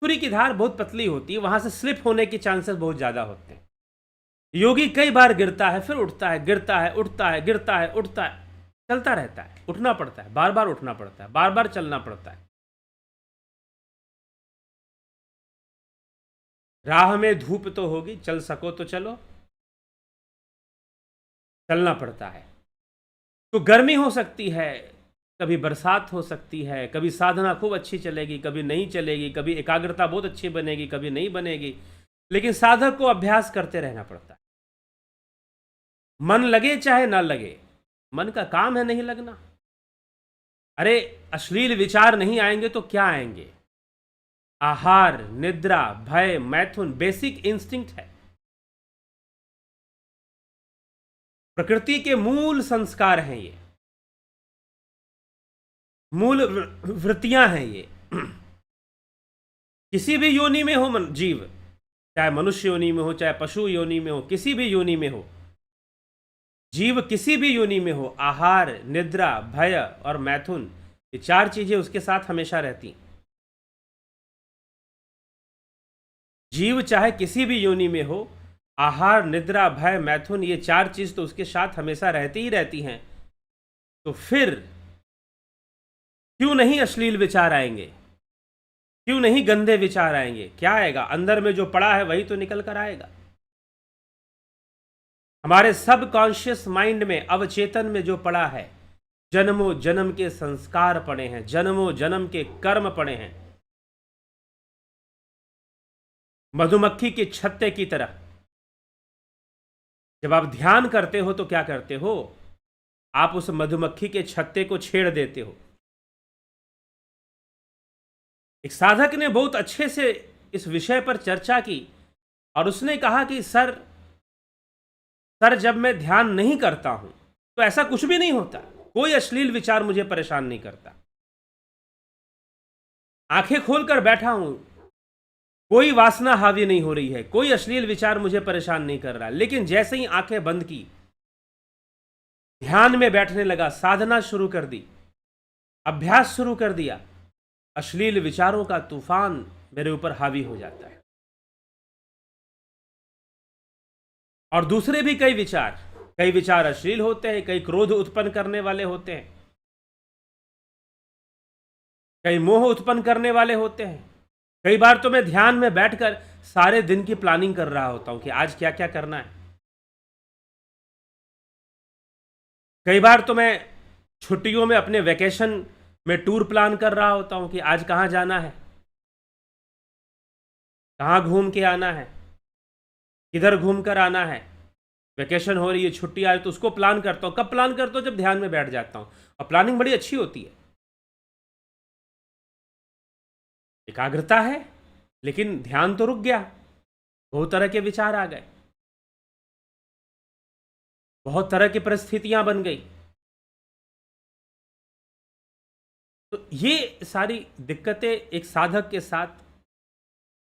छुरी की धार बहुत पतली होती है, वहां से स्लिप होने के चांसेस बहुत ज्यादा होते हैं। योगी कई बार गिरता है, फिर उठता है, गिरता है, उठता है, गिरता है, उठता है, चलता रहता है। उठना पड़ता है, बार बार उठना पड़ता है, बार बार चलना पड़ता है। राह में धूप तो होगी, चल सको तो चलो, चलना पड़ता है। तो गर्मी हो सकती है, कभी बरसात हो सकती है, कभी साधना खूब अच्छी चलेगी, कभी नहीं चलेगी, कभी एकाग्रता बहुत अच्छी बनेगी, कभी नहीं बनेगी। लेकिन साधक को अभ्यास करते रहना पड़ता है। मन लगे चाहे ना लगे, मन का काम है नहीं लगना। अरे अश्लील विचार नहीं आएंगे तो क्या आएंगे? आहार, निद्रा, भय, मैथुन बेसिक इंस्टिंक्ट है। प्रकृति के मूल संस्कार हैं ये, मूल वृत्तियां हैं ये। किसी भी योनि में हो जीव, चाहे मनुष्य योनि में हो, चाहे पशु योनि में हो, किसी भी योनि में हो जीव, किसी भी योनि में हो, आहार, निद्रा, भय और मैथुन, ये चार चीजें उसके साथ हमेशा रहती। जीव चाहे किसी भी योनि में हो, आहार, निद्रा, भय, मैथुन, ये चार चीज तो उसके साथ हमेशा रहती ही रहती हैं। तो फिर क्यों नहीं अश्लील विचार आएंगे? क्यों नहीं गंदे विचार आएंगे? क्या आएगा? अंदर में जो पड़ा है वही तो निकल कर आएगा। हमारे सब कॉन्शियस माइंड में, अवचेतन में जो पड़ा है, जन्मों जन्म के संस्कार पड़े हैं, जन्मों जन्म के कर्म पड़े हैं। मधुमक्खी के छत्ते की तरह जब आप ध्यान करते हो तो क्या करते हो? आप उस मधुमक्खी के छत्ते को छेड़ देते हो। एक साधक ने बहुत अच्छे से इस विषय पर चर्चा की और उसने कहा कि सर जब मैं ध्यान नहीं करता हूं तो ऐसा कुछ भी नहीं होता, कोई अश्लील विचार मुझे परेशान नहीं करता। आंखें खोलकर बैठा हूं, कोई वासना हावी नहीं हो रही है, कोई अश्लील विचार मुझे परेशान नहीं कर रहा। लेकिन जैसे ही आंखें बंद की, ध्यान में बैठने लगा, साधना शुरू कर दी, अभ्यास शुरू कर दिया, अश्लील विचारों का तूफान मेरे ऊपर हावी हो जाता है। और दूसरे भी कई विचार अश्लील होते हैं, कई क्रोध उत्पन्न करने वाले होते हैं, कई मोह उत्पन्न करने वाले होते हैं। कई बार तो मैं ध्यान में बैठकर सारे दिन की प्लानिंग कर रहा होता हूं कि आज क्या क्या करना है। कई बार तो मैं छुट्टियों में अपने वेकेशन में टूर प्लान कर रहा होता हूं कि आज कहां जाना है, कहां घूम के आना है, किधर घूम कर आना है। वेकेशन हो रही है, छुट्टी आ रही, तो उसको प्लान करता हूं। कब प्लान करता हूं? जब ध्यान में बैठ जाता हूं। और प्लानिंग बड़ी अच्छी होती है, एकाग्रता है, लेकिन ध्यान तो रुक गया, बहुत तरह के विचार आ गए, बहुत तरह की परिस्थितियां बन गई। तो ये सारी दिक्कतें एक साधक के साथ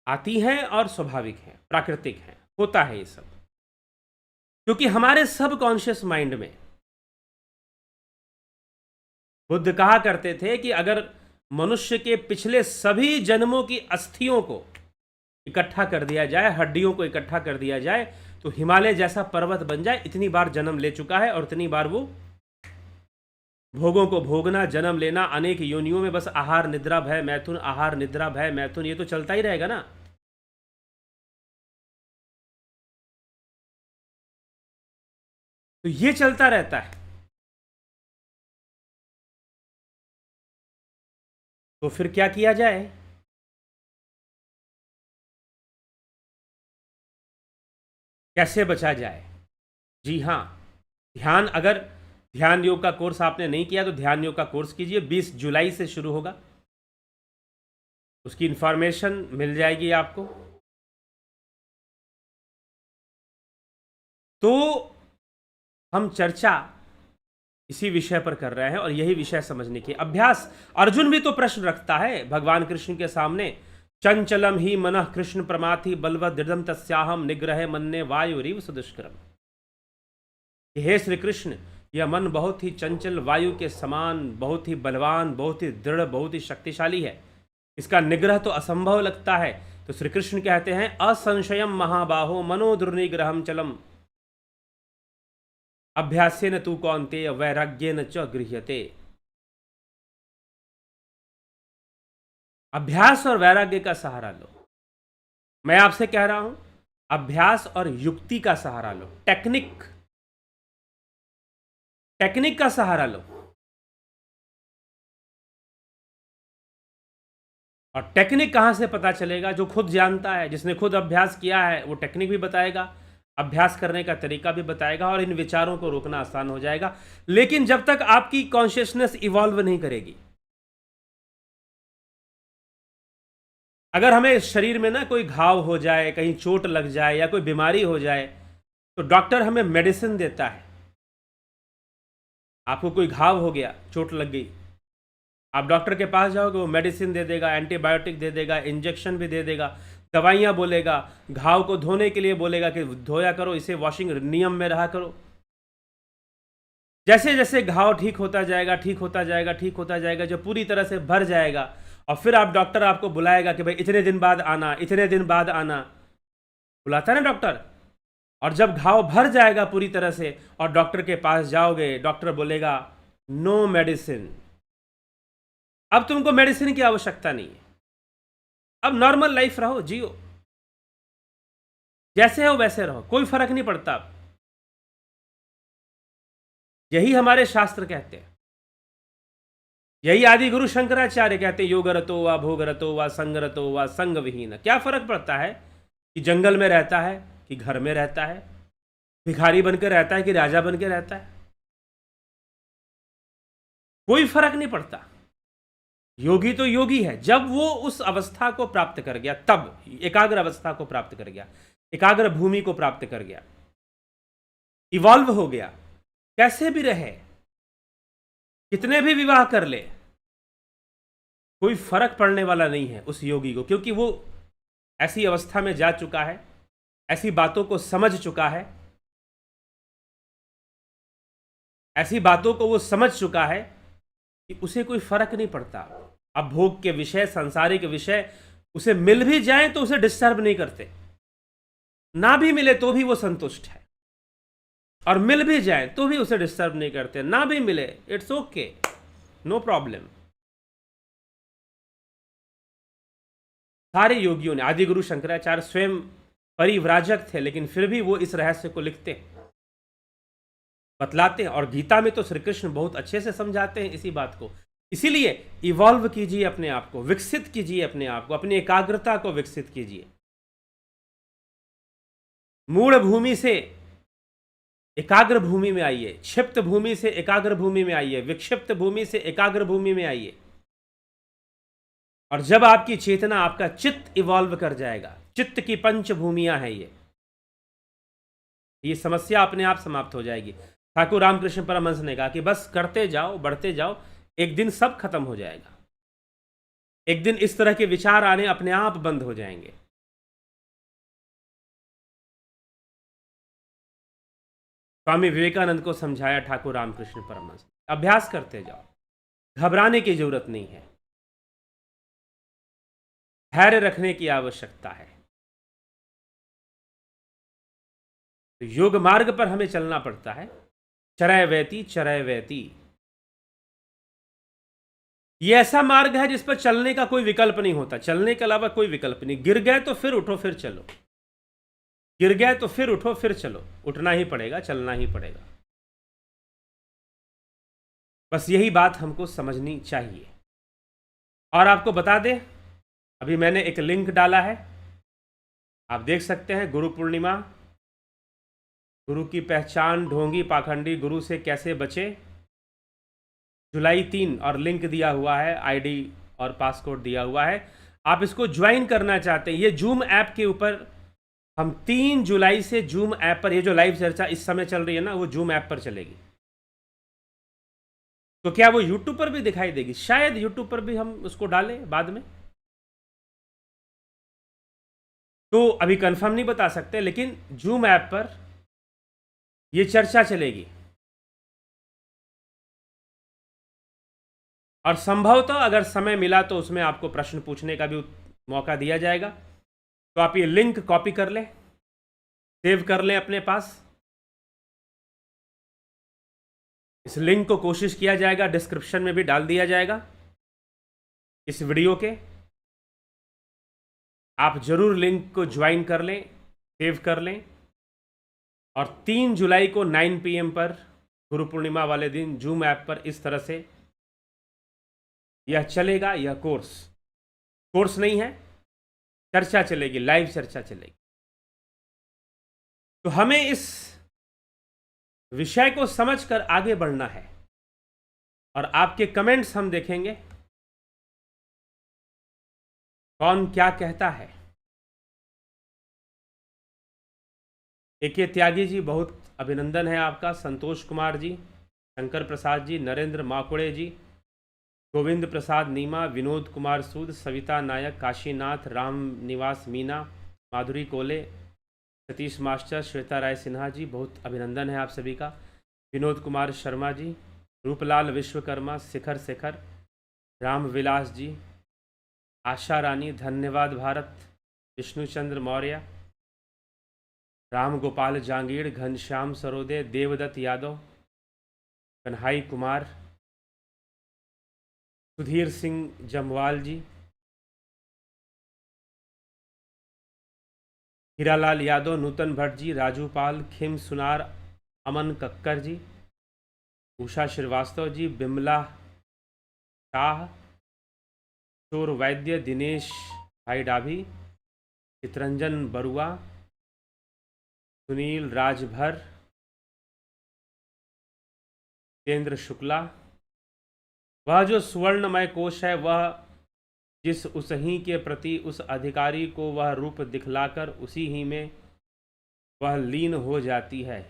आती हैं और स्वाभाविक हैं, प्राकृतिक हैं, होता है ये सब। क्योंकि हमारे सब कॉन्शियस माइंड में, बुद्ध कहा करते थे कि अगर मनुष्य के पिछले सभी जन्मों की अस्थियों को इकट्ठा कर दिया जाए, हड्डियों को इकट्ठा कर दिया जाए, तो हिमालय जैसा पर्वत बन जाए। इतनी बार जन्म ले चुका है और इतनी बार वो भोगों को भोगना, जन्म लेना, अनेक योनियों में बस आहार निद्रा भय मैथुन, आहार निद्रा भय मैथुन, ये तो चलता ही रहेगा ना। तो ये चलता रहता है। तो फिर क्या किया जाए? कैसे बचा जाए? जी हाँ, अगर ध्यान योग का कोर्स आपने नहीं किया तो ध्यान योग का कोर्स कीजिए। 20 जुलाई से शुरू होगा, उसकी इंफॉर्मेशन मिल जाएगी आपको। तो हम चर्चा इसी विषय पर कर रहे हैं और यही विषय समझने की अभ्यास। अर्जुन भी तो प्रश्न रखता है भगवान कृष्ण के सामने, चंचलम ही मनः कृष्ण प्रमाथि बलवद दृढ़म तस्याहम निग्रह मन्ने वायुरीव सुदुष्करम। हे श्री कृष्ण, यह मन बहुत ही चंचल वायु के समान, बहुत ही बलवान, बहुत ही दृढ़, बहुत ही शक्तिशाली है, इसका निग्रह तो असंभव लगता है। तो श्री कृष्ण कहते हैं असंशयम महाबाहो मनो दुर्निग्रहम चलम अभ्यासेन तू कौन्तेय वैराग्येन च गृह्यते। अभ्यास और वैराग्य का सहारा लो। मैं आपसे कह रहा हूं अभ्यास और युक्ति का सहारा लो, टेक्निक का सहारा लो। और टेक्निक कहां से पता चलेगा? जो खुद जानता है, जिसने खुद अभ्यास किया है, वो टेक्निक भी बताएगा, अभ्यास करने का तरीका भी बताएगा और इन विचारों को रोकना आसान हो जाएगा। लेकिन जब तक आपकी कॉन्शियसनेस इवॉल्व नहीं करेगी, अगर हमें शरीर में ना कोई घाव हो जाए, कहीं चोट लग जाए या कोई बीमारी हो जाए, तो डॉक्टर हमें मेडिसिन देता है। आपको कोई घाव हो गया, चोट लग गई, आप डॉक्टर के पास जाओगे, वो मेडिसिन दे देगा, एंटीबायोटिक दे देगा, इंजेक्शन भी दे देगा, दवाइयाँ बोलेगा, घाव को धोने के लिए बोलेगा कि धोया करो, इसे वॉशिंग नियम में रहा करो। जैसे जैसे घाव ठीक होता जाएगा, ठीक होता जाएगा, ठीक होता जाएगा, जब पूरी तरह से भर जाएगा और फिर डॉक्टर आपको बुलाएगा कि भाई इतने दिन बाद आना, इतने दिन बाद आना, बुलाता है ना डॉक्टर। और जब घाव भर जाएगा पूरी तरह से और डॉक्टर के पास जाओगे, डॉक्टर बोलेगा नो मेडिसिन, अब तुमको मेडिसिन की आवश्यकता नहीं है, अब नॉर्मल लाइफ रहो, जियो, जैसे हो वैसे रहो, कोई फर्क नहीं पड़ता। यही हमारे शास्त्र कहते हैं, यही आदि गुरु शंकराचार्य कहते हैं, योगरतो व भोगरतो व संगरतो व संग विहीन। क्या फर्क पड़ता है कि जंगल में रहता है कि घर में रहता है, भिखारी बनकर रहता है कि राजा बनकर रहता है, कोई फर्क नहीं पड़ता। योगी तो योगी है जब वो उस अवस्था को प्राप्त कर गया, तब एकाग्र अवस्था को प्राप्त कर गया, एकाग्र भूमि को प्राप्त कर गया, इवॉल्व हो गया। कैसे भी रहे, कितने भी विवाह कर ले, कोई फर्क पड़ने वाला नहीं है उस योगी को, क्योंकि वो ऐसी अवस्था में जा चुका है, ऐसी बातों को समझ चुका है, ऐसी बातों को वो समझ चुका है कि उसे कोई फर्क नहीं पड़ता। अब भोग के विषय, सांसारिक विषय उसे मिल भी जाए तो उसे डिस्टर्ब नहीं करते, ना भी मिले तो भी वो संतुष्ट है, और मिल भी जाए तो भी उसे डिस्टर्ब नहीं करते, ना भी मिले इट्स ओके, नो प्रॉब्लम। सारे योगियों ने, आदि गुरु शंकराचार्य स्वयं परिव्राजक थे, लेकिन फिर भी वो इस रहस्य को लिखते हैं, बतलाते हैं, और गीता में तो श्री कृष्ण बहुत अच्छे से समझाते हैं इसी बात को। इसीलिए इवॉल्व कीजिए अपने आप को, विकसित कीजिए अपने आप को, अपनी एकाग्रता को विकसित कीजिए। मूढ़ भूमि से एकाग्र भूमि में आइए, क्षिप्त भूमि से एकाग्र भूमि में आइए, विक्षिप्त भूमि से एकाग्र भूमि में आइए। और जब आपकी चेतना, आपका चित्त इवॉल्व कर जाएगा, चित्त की पंच भूमियां हैं ये समस्या अपने आप समाप्त हो जाएगी। ठाकुर रामकृष्ण परमहंस ने कहा कि बस करते जाओ, बढ़ते जाओ, एक दिन सब खत्म हो जाएगा, एक दिन इस तरह के विचार आने अपने आप बंद हो जाएंगे। स्वामी विवेकानंद को समझाया ठाकुर रामकृष्ण परमहंस, अभ्यास करते जाओ, घबराने की जरूरत नहीं है, धैर्य रखने की आवश्यकता है। तो योग मार्ग पर हमें चलना पड़ता है, चरैवेति चरैवेति। ये ऐसा मार्ग है जिस पर चलने का कोई विकल्प नहीं होता, चलने के अलावा कोई विकल्प नहीं। गिर गए तो फिर उठो फिर चलो, गिर गए तो फिर उठो फिर चलो, उठना ही पड़ेगा, चलना ही पड़ेगा। बस यही बात हमको समझनी चाहिए। और आपको बता दें, अभी मैंने एक लिंक डाला है, आप देख सकते हैं, गुरु पूर्णिमा, गुरु की पहचान, ढोंगी पाखंडी गुरु से कैसे बचे, जुलाई 3, और लिंक दिया हुआ है, आईडी और पासकोड दिया हुआ है। आप इसको ज्वाइन करना चाहते हैं, ये जूम ऐप के ऊपर हम 3 जुलाई से जूम ऐप पर, ये जो लाइव चर्चा इस समय चल रही है ना, वो जूम ऐप पर चलेगी। तो क्या वो यूट्यूब पर भी दिखाई देगी? शायद यूट्यूब पर भी हम उसको डालें बाद में, तो अभी कंफर्म नहीं बता सकते, लेकिन जूम ऐप पर ये चर्चा चलेगी। और संभवतः अगर समय मिला तो उसमें आपको प्रश्न पूछने का भी मौका दिया जाएगा। तो आप ये लिंक कॉपी कर लें, सेव कर लें अपने पास। इस लिंक को कोशिश किया जाएगा डिस्क्रिप्शन में भी डाल दिया जाएगा इस वीडियो के। आप जरूर लिंक को ज्वाइन कर लें, सेव कर लें। और 3 जुलाई को 9 PM पर गुरु पूर्णिमा वाले दिन जूम ऐप पर इस तरह से यह चलेगा। यह कोर्स नहीं है, चर्चा चलेगी, लाइव चर्चा चलेगी। तो हमें इस विषय को समझकर आगे बढ़ना है। और आपके कमेंट्स हम देखेंगे, कौन क्या कहता है। AK त्यागी जी, बहुत अभिनंदन है आपका। संतोष कुमार जी, शंकर प्रसाद जी, नरेंद्र माकुड़े जी, गोविंद प्रसाद नीमा, विनोद कुमार सूद, सविता नायक, काशीनाथ, राम निवास मीना, माधुरी कोले, सतीश मास्टर, श्वेता राय सिन्हा जी, बहुत अभिनंदन है आप सभी का। विनोद कुमार शर्मा जी, रूपलाल विश्वकर्मा, शिखर शेखर, राम विलास जी, आशा रानी, धन्यवाद भारत, विष्णुचंद्र मौर्य, राम गोपाल जांगीड़, घनश्याम सरोदे, देवदत्त यादव, कन्हाई कुमार, सुधीर सिंह जमवाल जी, हीरालाल यादव, नूतन भट्ट जी, राजू पाल, खिम सुनार, अमन कक्कर जी, उषा श्रीवास्तव जी, बिमला शाह, चोर वैद्य, दिनेश भाई डाभी, चितरंजन बरुआ, सुनील राजभर, तेंद्र शुक्ला। वह जो सुवर्णमय कोश है, वह जिस उस ही के प्रति उस अधिकारी को वह रूप दिखलाकर उसी ही में वह लीन हो जाती है।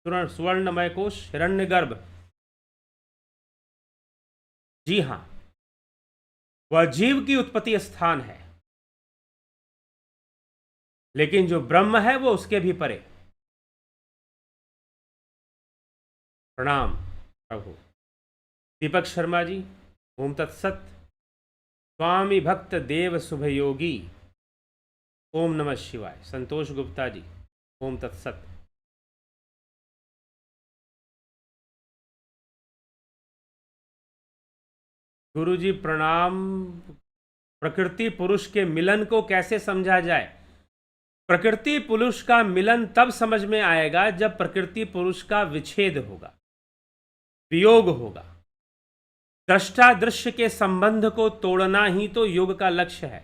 सुवर्णमय कोश, हिरण्यगर्भ। जी हाँ, वह जीव की उत्पत्ति स्थान है, लेकिन जो ब्रह्म है वो उसके भी परे। प्रणाम प्रभु। दीपक शर्मा जी, ओम तत्सत। स्वामी भक्त देव शुभयोगी, ओम नमः शिवाय। संतोष गुप्ता जी, ओम तत्सत। गुरु जी प्रणाम। प्रकृति पुरुष के मिलन को कैसे समझा जाए? प्रकृति पुरुष का मिलन तब समझ में आएगा जब प्रकृति पुरुष का विच्छेद होगा, वियोग होगा। दृष्टा दृश्य के संबंध को तोड़ना ही तो योग का लक्ष्य है।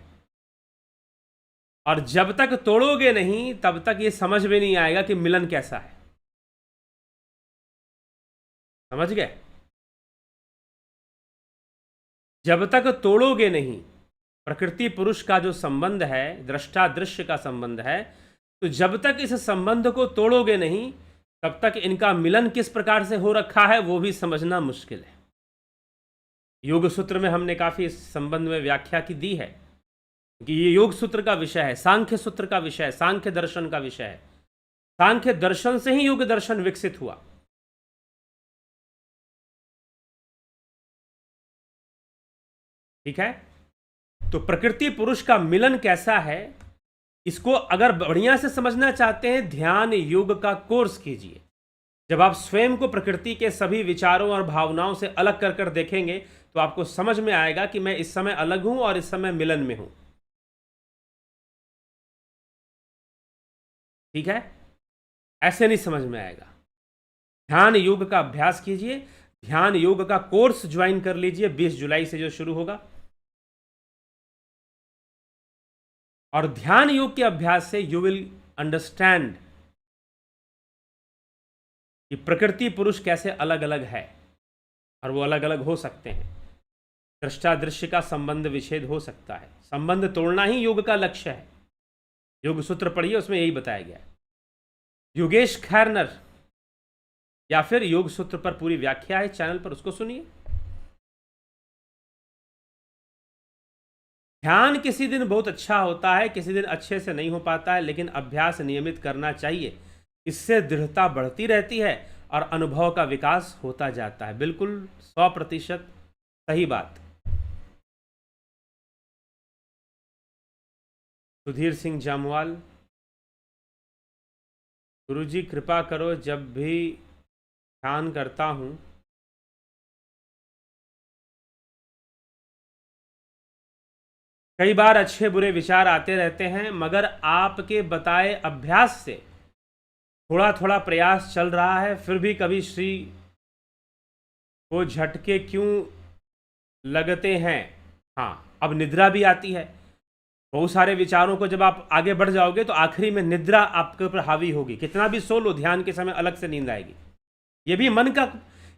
और जब तक तोड़ोगे नहीं तब तक ये समझ में नहीं आएगा कि मिलन कैसा है। समझ गए? जब तक तोड़ोगे नहीं प्रकृति पुरुष का जो संबंध है, दृष्टा दृश्य का संबंध है, तो जब तक इस संबंध को तोड़ोगे नहीं तब तक इनका मिलन किस प्रकार से हो रखा है वो भी समझना मुश्किल है। योग सूत्र में हमने काफी इस संबंध में व्याख्या की दी है कि ये योग सूत्र का विषय है, सांख्य सूत्र का विषय है, सांख्य दर्शन का विषय है। सांख्य दर्शन से ही योग दर्शन विकसित हुआ। ठीक है? तो प्रकृति पुरुष का मिलन कैसा है, इसको अगर बढ़िया से समझना चाहते हैं, ध्यान योग का कोर्स कीजिए। जब आप स्वयं को प्रकृति के सभी विचारों और भावनाओं से अलग कर कर देखेंगे तो आपको समझ में आएगा कि मैं इस समय अलग हूं और इस समय मिलन में हूं। ठीक है? ऐसे नहीं समझ में आएगा। ध्यान योग का अभ्यास कीजिए। ध्यान योग का कोर्स ज्वाइन कर लीजिए 20 जुलाई से जो शुरू होगा। और ध्यान योग के अभ्यास से यू विल अंडरस्टैंड कि प्रकृति पुरुष कैसे अलग अलग है और वो अलग अलग हो सकते हैं। दृष्टा दृश्य का संबंध विच्छेद हो सकता है। संबंध तोड़ना ही योग का लक्ष्य है। योग सूत्र पढ़िए, उसमें यही बताया गया है। योगेश खैरनर या फिर योग सूत्र पर पूरी व्याख्या है चैनल पर, उसको सुनिए। ध्यान किसी दिन बहुत अच्छा होता है, किसी दिन अच्छे से नहीं हो पाता है, लेकिन अभ्यास नियमित करना चाहिए। इससे दृढ़ता बढ़ती रहती है और अनुभव का विकास होता जाता है। बिल्कुल 100% सही बात। सुधीर सिंह जामवाल, गुरुजी कृपा करो, जब भी ध्यान करता हूं कई बार अच्छे बुरे विचार आते रहते हैं, मगर आपके बताए अभ्यास से थोड़ा थोड़ा प्रयास चल रहा है, फिर भी कभी श्री को झटके क्यों लगते हैं। हाँ, अब निद्रा भी आती है। बहुत सारे विचारों को जब आप आगे बढ़ जाओगे तो आखिरी में निद्रा आपके ऊपर हावी होगी। कितना भी सो लो, ध्यान के समय अलग से नींद आएगी। ये भी मन का,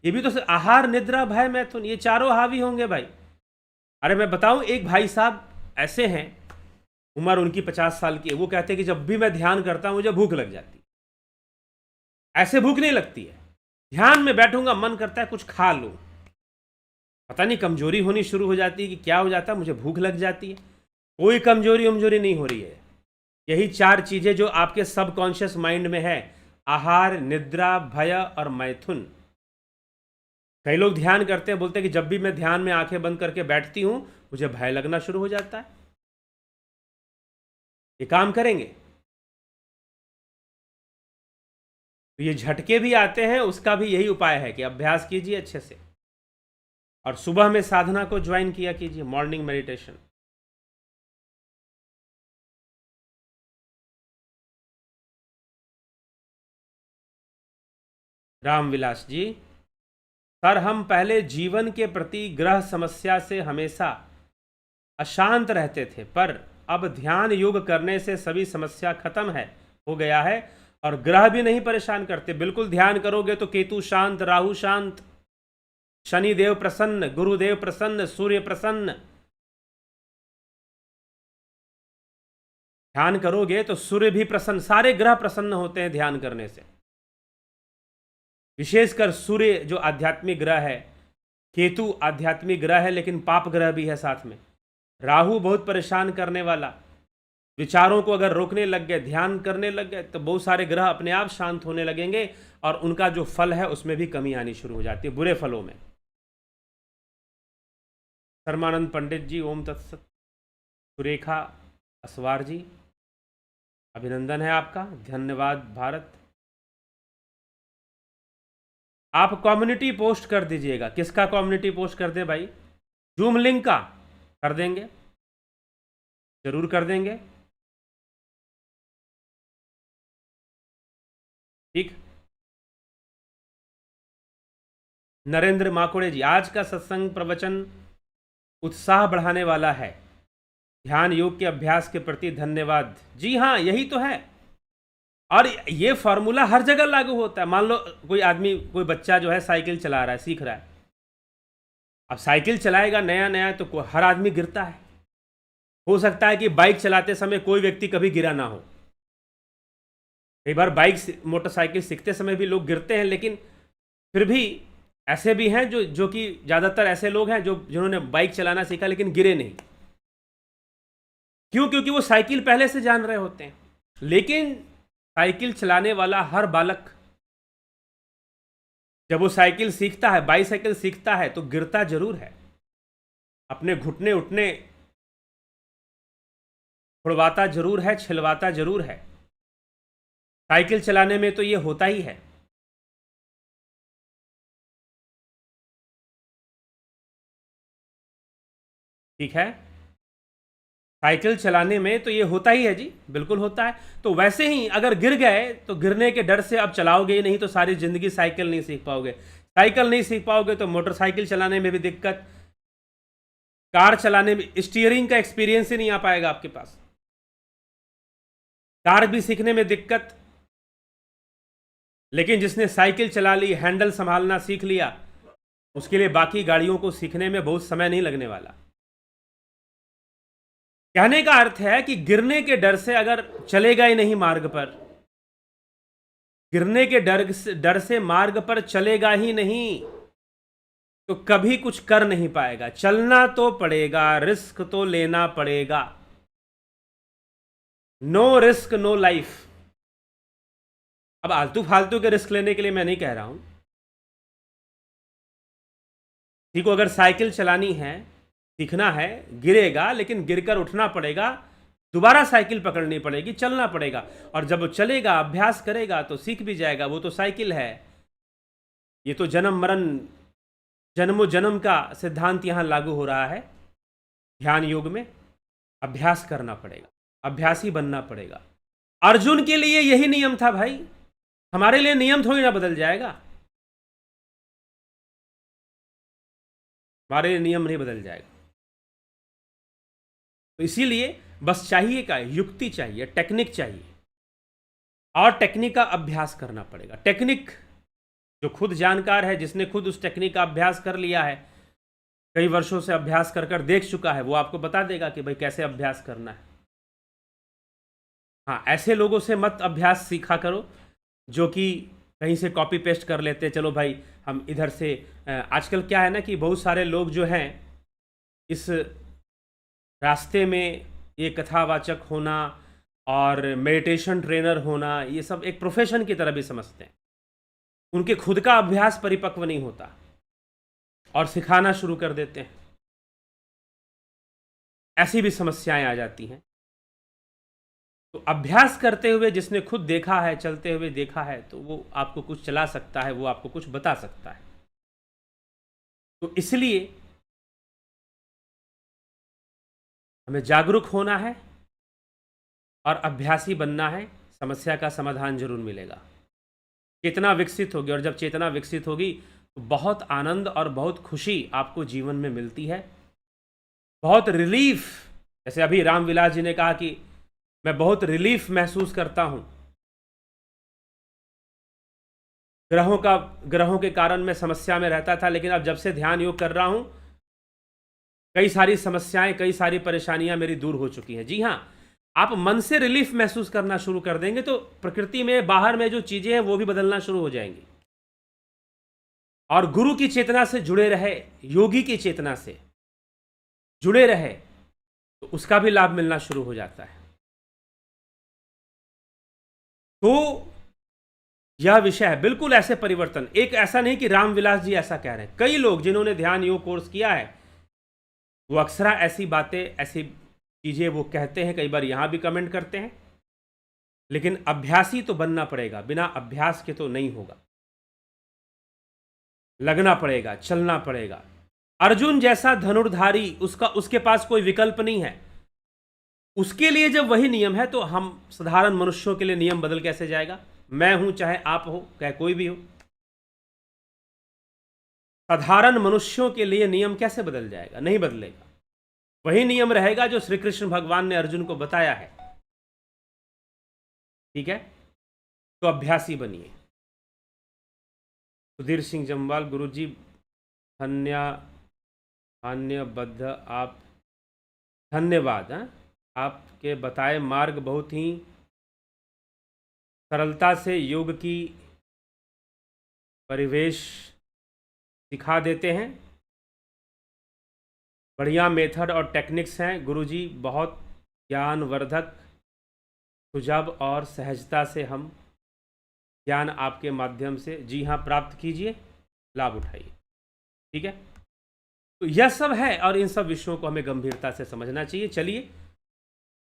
ये भी तो आहार, निद्रा, भय, मैथुन, ये चारों हावी होंगे भाई। अरे मैं बताऊं, एक भाई साहब ऐसे हैं, उम्र उनकी 50 साल की है, वो कहते हैं कि जब भी मैं ध्यान करता हूं मुझे भूख लग जाती है। ऐसे भूख नहीं लगती है, ध्यान में बैठूंगा मन करता है कुछ खा लूं। पता नहीं कमजोरी होनी शुरू हो जाती है कि क्या हो जाता है, मुझे भूख लग जाती है। कोई कमजोरी नहीं हो रही है। यही 4 चीजें जो आपके सबकॉन्शियस माइंड में है, आहार, निद्रा, भय और मैथुन। कई लोग ध्यान करते हैं, बोलते हैं कि जब भी मैं ध्यान में आंखें बंद करके बैठती हूं मुझे भय लगना शुरू हो जाता है। ये काम करेंगे तो ये झटके भी आते हैं, उसका भी यही उपाय है कि अभ्यास कीजिए अच्छे से, और सुबह में साधना को ज्वाइन किया कीजिए, morning meditation. Ramvilas ji, sir हम पहले जीवन के प्रति ग्रह समस्या से हमेशा अशांत रहते थे, पर अब ध्यान योग करने से सभी समस्या खत्म हो गया है और ग्रह भी नहीं परेशान करते। बिल्कुल ध्यान करोगे तो केतु शांत, राहु शांत, शनिदेव प्रसन्न, गुरुदेव प्रसन्न, सूर्य प्रसन्न। ध्यान करोगे तो सूर्य भी प्रसन्न, सारे ग्रह प्रसन्न होते हैं ध्यान करने से। विशेषकर सूर्य जो आध्यात्मिक ग्रह है, केतु आध्यात्मिक ग्रह है लेकिन पाप ग्रह भी है साथ में, राहु बहुत परेशान करने वाला। विचारों को अगर रोकने लग गए, ध्यान करने लग गए, तो बहुत सारे ग्रह अपने आप शांत होने लगेंगे और उनका जो फल है उसमें भी कमी आनी शुरू हो जाती है, बुरे फलों में। शर्मानंद पंडित जी, ओम तत्सत। सुरेखा असवार जी, अभिनंदन है आपका, धन्यवाद भारत। आप कम्युनिटी पोस्ट कर दीजिएगा। किसका कम्युनिटी पोस्ट कर दे भाई? जूम लिंक का कर देंगे, जरूर कर देंगे। ठीक। नरेंद्र माकोड़े जी, आज का सत्संग प्रवचन उत्साह बढ़ाने वाला है। ध्यान योग के अभ्यास के प्रति धन्यवाद। जी हाँ, यही तो है। और ये फॉर्मूला हर जगह लागू होता है। मान लो कोई आदमी, कोई बच्चा जो है साइकिल चला रहा है, सीख रहा है। अब साइकिल चलाएगा नया नया तो हर आदमी गिरता है। हो सकता है कि बाइक चलाते समय कोई व्यक्ति कभी गिरा ना हो। कई बार बाइक, मोटरसाइकिल सीखते समय भी लोग गिरते हैं, लेकिन फिर भी ऐसे भी हैं जो कि ज़्यादातर ऐसे लोग हैं जिन्होंने बाइक चलाना सीखा लेकिन गिरे नहीं। क्यों? क्योंकि वो साइकिल पहले से जान रहे होते हैं। लेकिन साइकिल चलाने वाला हर बालक जब वो साइकिल सीखता है, बाईसाइकिल सीखता है, तो गिरता जरूर है, अपने घुटने उठने छुड़वाता जरूर है, छिलवाता जरूर है। साइकिल चलाने में तो ये होता ही है। ठीक है, साइकिल चलाने में तो ये होता ही है जी, बिल्कुल होता है। तो वैसे ही अगर गिर गए तो गिरने के डर से अब चलाओगे ही नहीं, तो सारी जिंदगी साइकिल नहीं सीख पाओगे। साइकिल नहीं सीख पाओगे तो मोटरसाइकिल चलाने में भी दिक्कत, कार चलाने में स्टीयरिंग का एक्सपीरियंस ही नहीं आ पाएगा आपके पास, कार भी सीखने में दिक्कत। लेकिन जिसने साइकिल चला ली, हैंडल संभालना सीख लिया, उसके लिए बाकी गाड़ियों को सीखने में बहुत समय नहीं लगने वाला। कहने का अर्थ है कि गिरने के डर से अगर चलेगा ही नहीं मार्ग पर, गिरने के डर से मार्ग पर चलेगा ही नहीं, तो कभी कुछ कर नहीं पाएगा। चलना तो पड़ेगा, रिस्क तो लेना पड़ेगा। No risk no life. अब आलतू फालतू के रिस्क लेने के लिए मैं नहीं कह रहा हूं। किसी को अगर साइकिल चलानी है, सीखना है, गिरेगा, लेकिन गिरकर उठना पड़ेगा, दोबारा साइकिल पकड़नी पड़ेगी, चलना पड़ेगा। और जब वो चलेगा, अभ्यास करेगा, तो सीख भी जाएगा। वो तो साइकिल है। ये तो जन्म मरण, जन्मों जन्म का सिद्धांत यहां लागू हो रहा है। ध्यान योग में अभ्यास करना पड़ेगा, अभ्यासी बनना पड़ेगा। अर्जुन के लिए यही नियम था भाई। हमारे लिए नियम थोड़ी ना बदल जाएगा, हमारे लिए नियम नहीं बदल जाएगा। तो इसीलिए बस चाहिए क्या? युक्ति चाहिए, टेक्निक चाहिए, और टेक्निक का अभ्यास करना पड़ेगा। टेक्निक जो खुद जानकार है, जिसने खुद उस टेक्निक का अभ्यास कर लिया है, कई वर्षों से अभ्यास कर कर देख चुका है, वो आपको बता देगा कि भाई कैसे अभ्यास करना है। हाँ, ऐसे लोगों से मत अभ्यास सीखा करो जो कि कहीं से कॉपी पेस्ट कर लेते हैं। चलो भाई हम इधर से, आजकल क्या है ना कि बहुत सारे लोग जो हैं इस रास्ते में, ये कथावाचक होना और मेडिटेशन ट्रेनर होना, ये सब एक प्रोफेशन की तरह भी समझते हैं। उनके खुद का अभ्यास परिपक्व नहीं होता और सिखाना शुरू कर देते हैं। ऐसी भी समस्याएं आ जाती हैं। तो अभ्यास करते हुए जिसने खुद देखा है, चलते हुए देखा है, तो वो आपको कुछ चला सकता है, वो आपको कुछ बता सकता है। तो इसलिए हमें जागरूक होना है और अभ्यासी बनना है। समस्या का समाधान जरूर मिलेगा। चेतना विकसित होगी, और जब चेतना विकसित होगी तो बहुत आनंद और बहुत खुशी आपको जीवन में मिलती है, बहुत रिलीफ। जैसे अभी रामविलास जी ने कहा कि मैं बहुत रिलीफ महसूस करता हूं। ग्रहों के कारण मैं समस्या में रहता था, लेकिन अब जब से ध्यान योग कर रहा हूं, कई सारी समस्याएं, कई सारी परेशानियां मेरी दूर हो चुकी हैं। जी हां, आप मन से रिलीफ महसूस करना शुरू कर देंगे तो प्रकृति में, बाहर में जो चीजें हैं वो भी बदलना शुरू हो जाएंगी। और गुरु की चेतना से जुड़े रहे, योगी की चेतना से जुड़े रहे, तो उसका भी लाभ मिलना शुरू हो जाता है। तो यह विषय है। बिल्कुल ऐसे परिवर्तन, एक ऐसा नहीं कि रामविलास जी ऐसा कह रहे हैं। कई लोग जिन्होंने ध्यान योग कोर्स किया है, वो अक्सर ऐसी बातें, ऐसी चीजें वो कहते हैं, कई बार यहां भी कमेंट करते हैं। लेकिन अभ्यासी तो बनना पड़ेगा, बिना अभ्यास के तो नहीं होगा। लगना पड़ेगा, चलना पड़ेगा। अर्जुन जैसा धनुर्धारी, उसके पास कोई विकल्प नहीं है। उसके लिए जब वही नियम है, तो हम साधारण मनुष्यों के लिए नियम बदल कैसे जाएगा? मैं हूं, चाहे आप हो, चाहे कोई भी हो, साधारण मनुष्यों के लिए नियम कैसे बदल जाएगा? नहीं बदलेगा। वही नियम रहेगा जो श्री कृष्ण भगवान ने अर्जुन को बताया है। ठीक है, तो अभ्यासी बनिए। सुधीर सिंह जम्वाल, गुरुजी धन्यबद्ध आप, धन्यवाद। आपके बताए मार्ग बहुत ही सरलता से योग की परिवेश सिखा देते हैं। बढ़िया मेथड और टेक्निक्स हैं गुरुजी, बहुत ज्ञानवर्धक सुझाव और सहजता से हम ज्ञान आपके माध्यम से, जी हाँ, प्राप्त कीजिए, लाभ उठाइए। ठीक है, तो यह सब है, और इन सब विषयों को हमें गंभीरता से समझना चाहिए। चलिए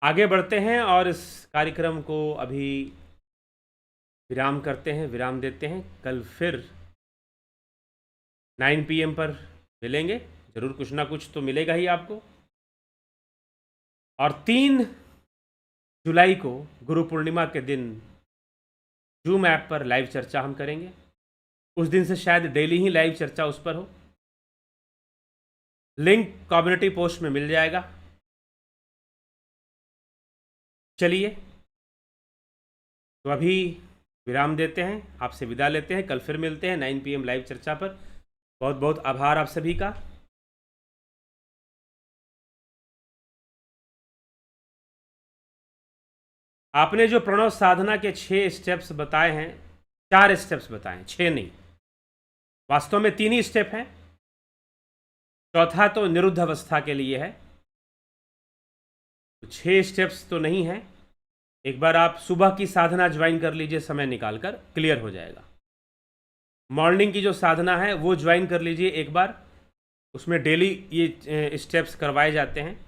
आगे बढ़ते हैं और इस कार्यक्रम को अभी विराम करते हैं, विराम देते हैं। कल फिर 9 PM पर मिलेंगे। जरूर कुछ ना कुछ तो मिलेगा ही आपको। और 3 जुलाई को गुरु पूर्णिमा के दिन जूम ऐप पर लाइव चर्चा हम करेंगे। उस दिन से शायद डेली ही लाइव चर्चा उस पर हो। लिंक कम्युनिटी पोस्ट में मिल जाएगा। चलिए, तो अभी विराम देते हैं, आपसे विदा लेते हैं। कल फिर मिलते हैं 9 PM लाइव चर्चा पर। बहुत बहुत आभार आप सभी का। आपने जो प्रणव साधना के 6 स्टेप्स बताए हैं, 4 स्टेप्स बताए हैं, 6 नहीं, वास्तव में 3 ही स्टेप हैं। चौथा तो निरुद्ध अवस्था के लिए है, तो 6 स्टेप्स तो नहीं है। एक बार आप सुबह की साधना ज्वाइन कर लीजिए, समय निकालकर, क्लियर हो जाएगा। मॉर्निंग की जो साधना है वो ज्वाइन कर लीजिए एक बार, उसमें डेली ये स्टेप्स करवाए जाते हैं,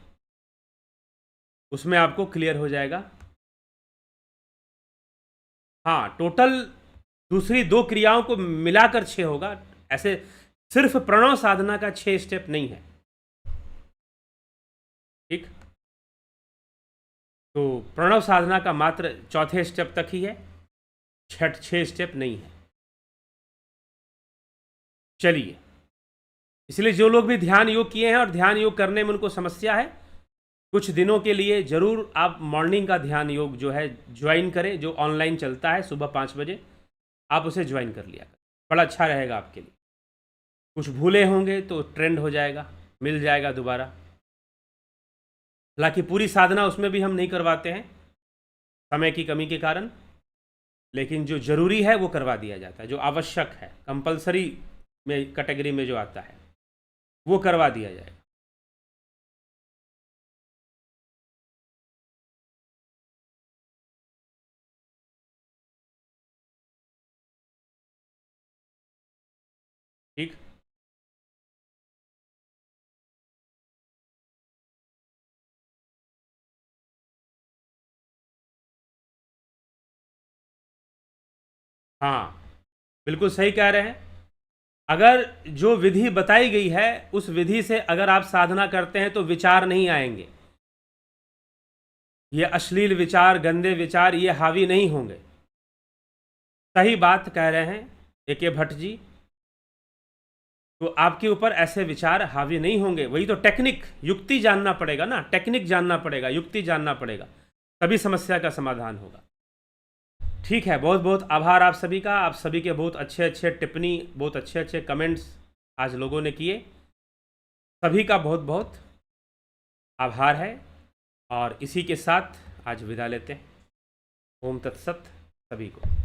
उसमें आपको क्लियर हो जाएगा। हाँ, टोटल दूसरी 2 क्रियाओं को मिलाकर 6 होगा, ऐसे सिर्फ प्रणव साधना का 6 स्टेप नहीं है। ठीक, तो प्रणव साधना का मात्र चौथे स्टेप तक ही है, 6 स्टेप नहीं है। चलिए, इसलिए जो लोग भी ध्यान योग किए हैं और ध्यान योग करने में उनको समस्या है, कुछ दिनों के लिए ज़रूर आप मॉर्निंग का ध्यान योग जो है ज्वाइन करें, जो ऑनलाइन चलता है सुबह 5 बजे, आप उसे ज्वाइन कर लिया करें, बड़ा अच्छा रहेगा आपके लिए। कुछ भूले होंगे तो ट्रेंड हो जाएगा, मिल जाएगा दोबारा। हालांकि पूरी साधना उसमें भी हम नहीं करवाते हैं समय की कमी के कारण, लेकिन जो ज़रूरी है वो करवा दिया जाता है, जो आवश्यक है, कंपलसरी में कैटेगरी में जो आता है वो करवा दिया जाएगा। ठीक, हाँ, बिल्कुल सही कह रहे हैं। अगर जो विधि बताई गई है उस विधि से अगर आप साधना करते हैं तो विचार नहीं आएंगे, ये अश्लील विचार, गंदे विचार ये हावी नहीं होंगे। सही बात कह रहे हैं AK भट्ट जी, तो आपके ऊपर ऐसे विचार हावी नहीं होंगे। वही तो टेक्निक, युक्ति जानना पड़ेगा ना, टेक्निक जानना पड़ेगा, युक्ति जानना पड़ेगा, तभी समस्या का समाधान होगा। ठीक है, बहुत बहुत आभार आप सभी का। आप सभी के बहुत अच्छे अच्छे टिप्पणी, बहुत अच्छे अच्छे कमेंट्स आज लोगों ने किए, सभी का बहुत बहुत आभार है। और इसी के साथ आज विदा लेते हैं। ओम तत्सत सभी को।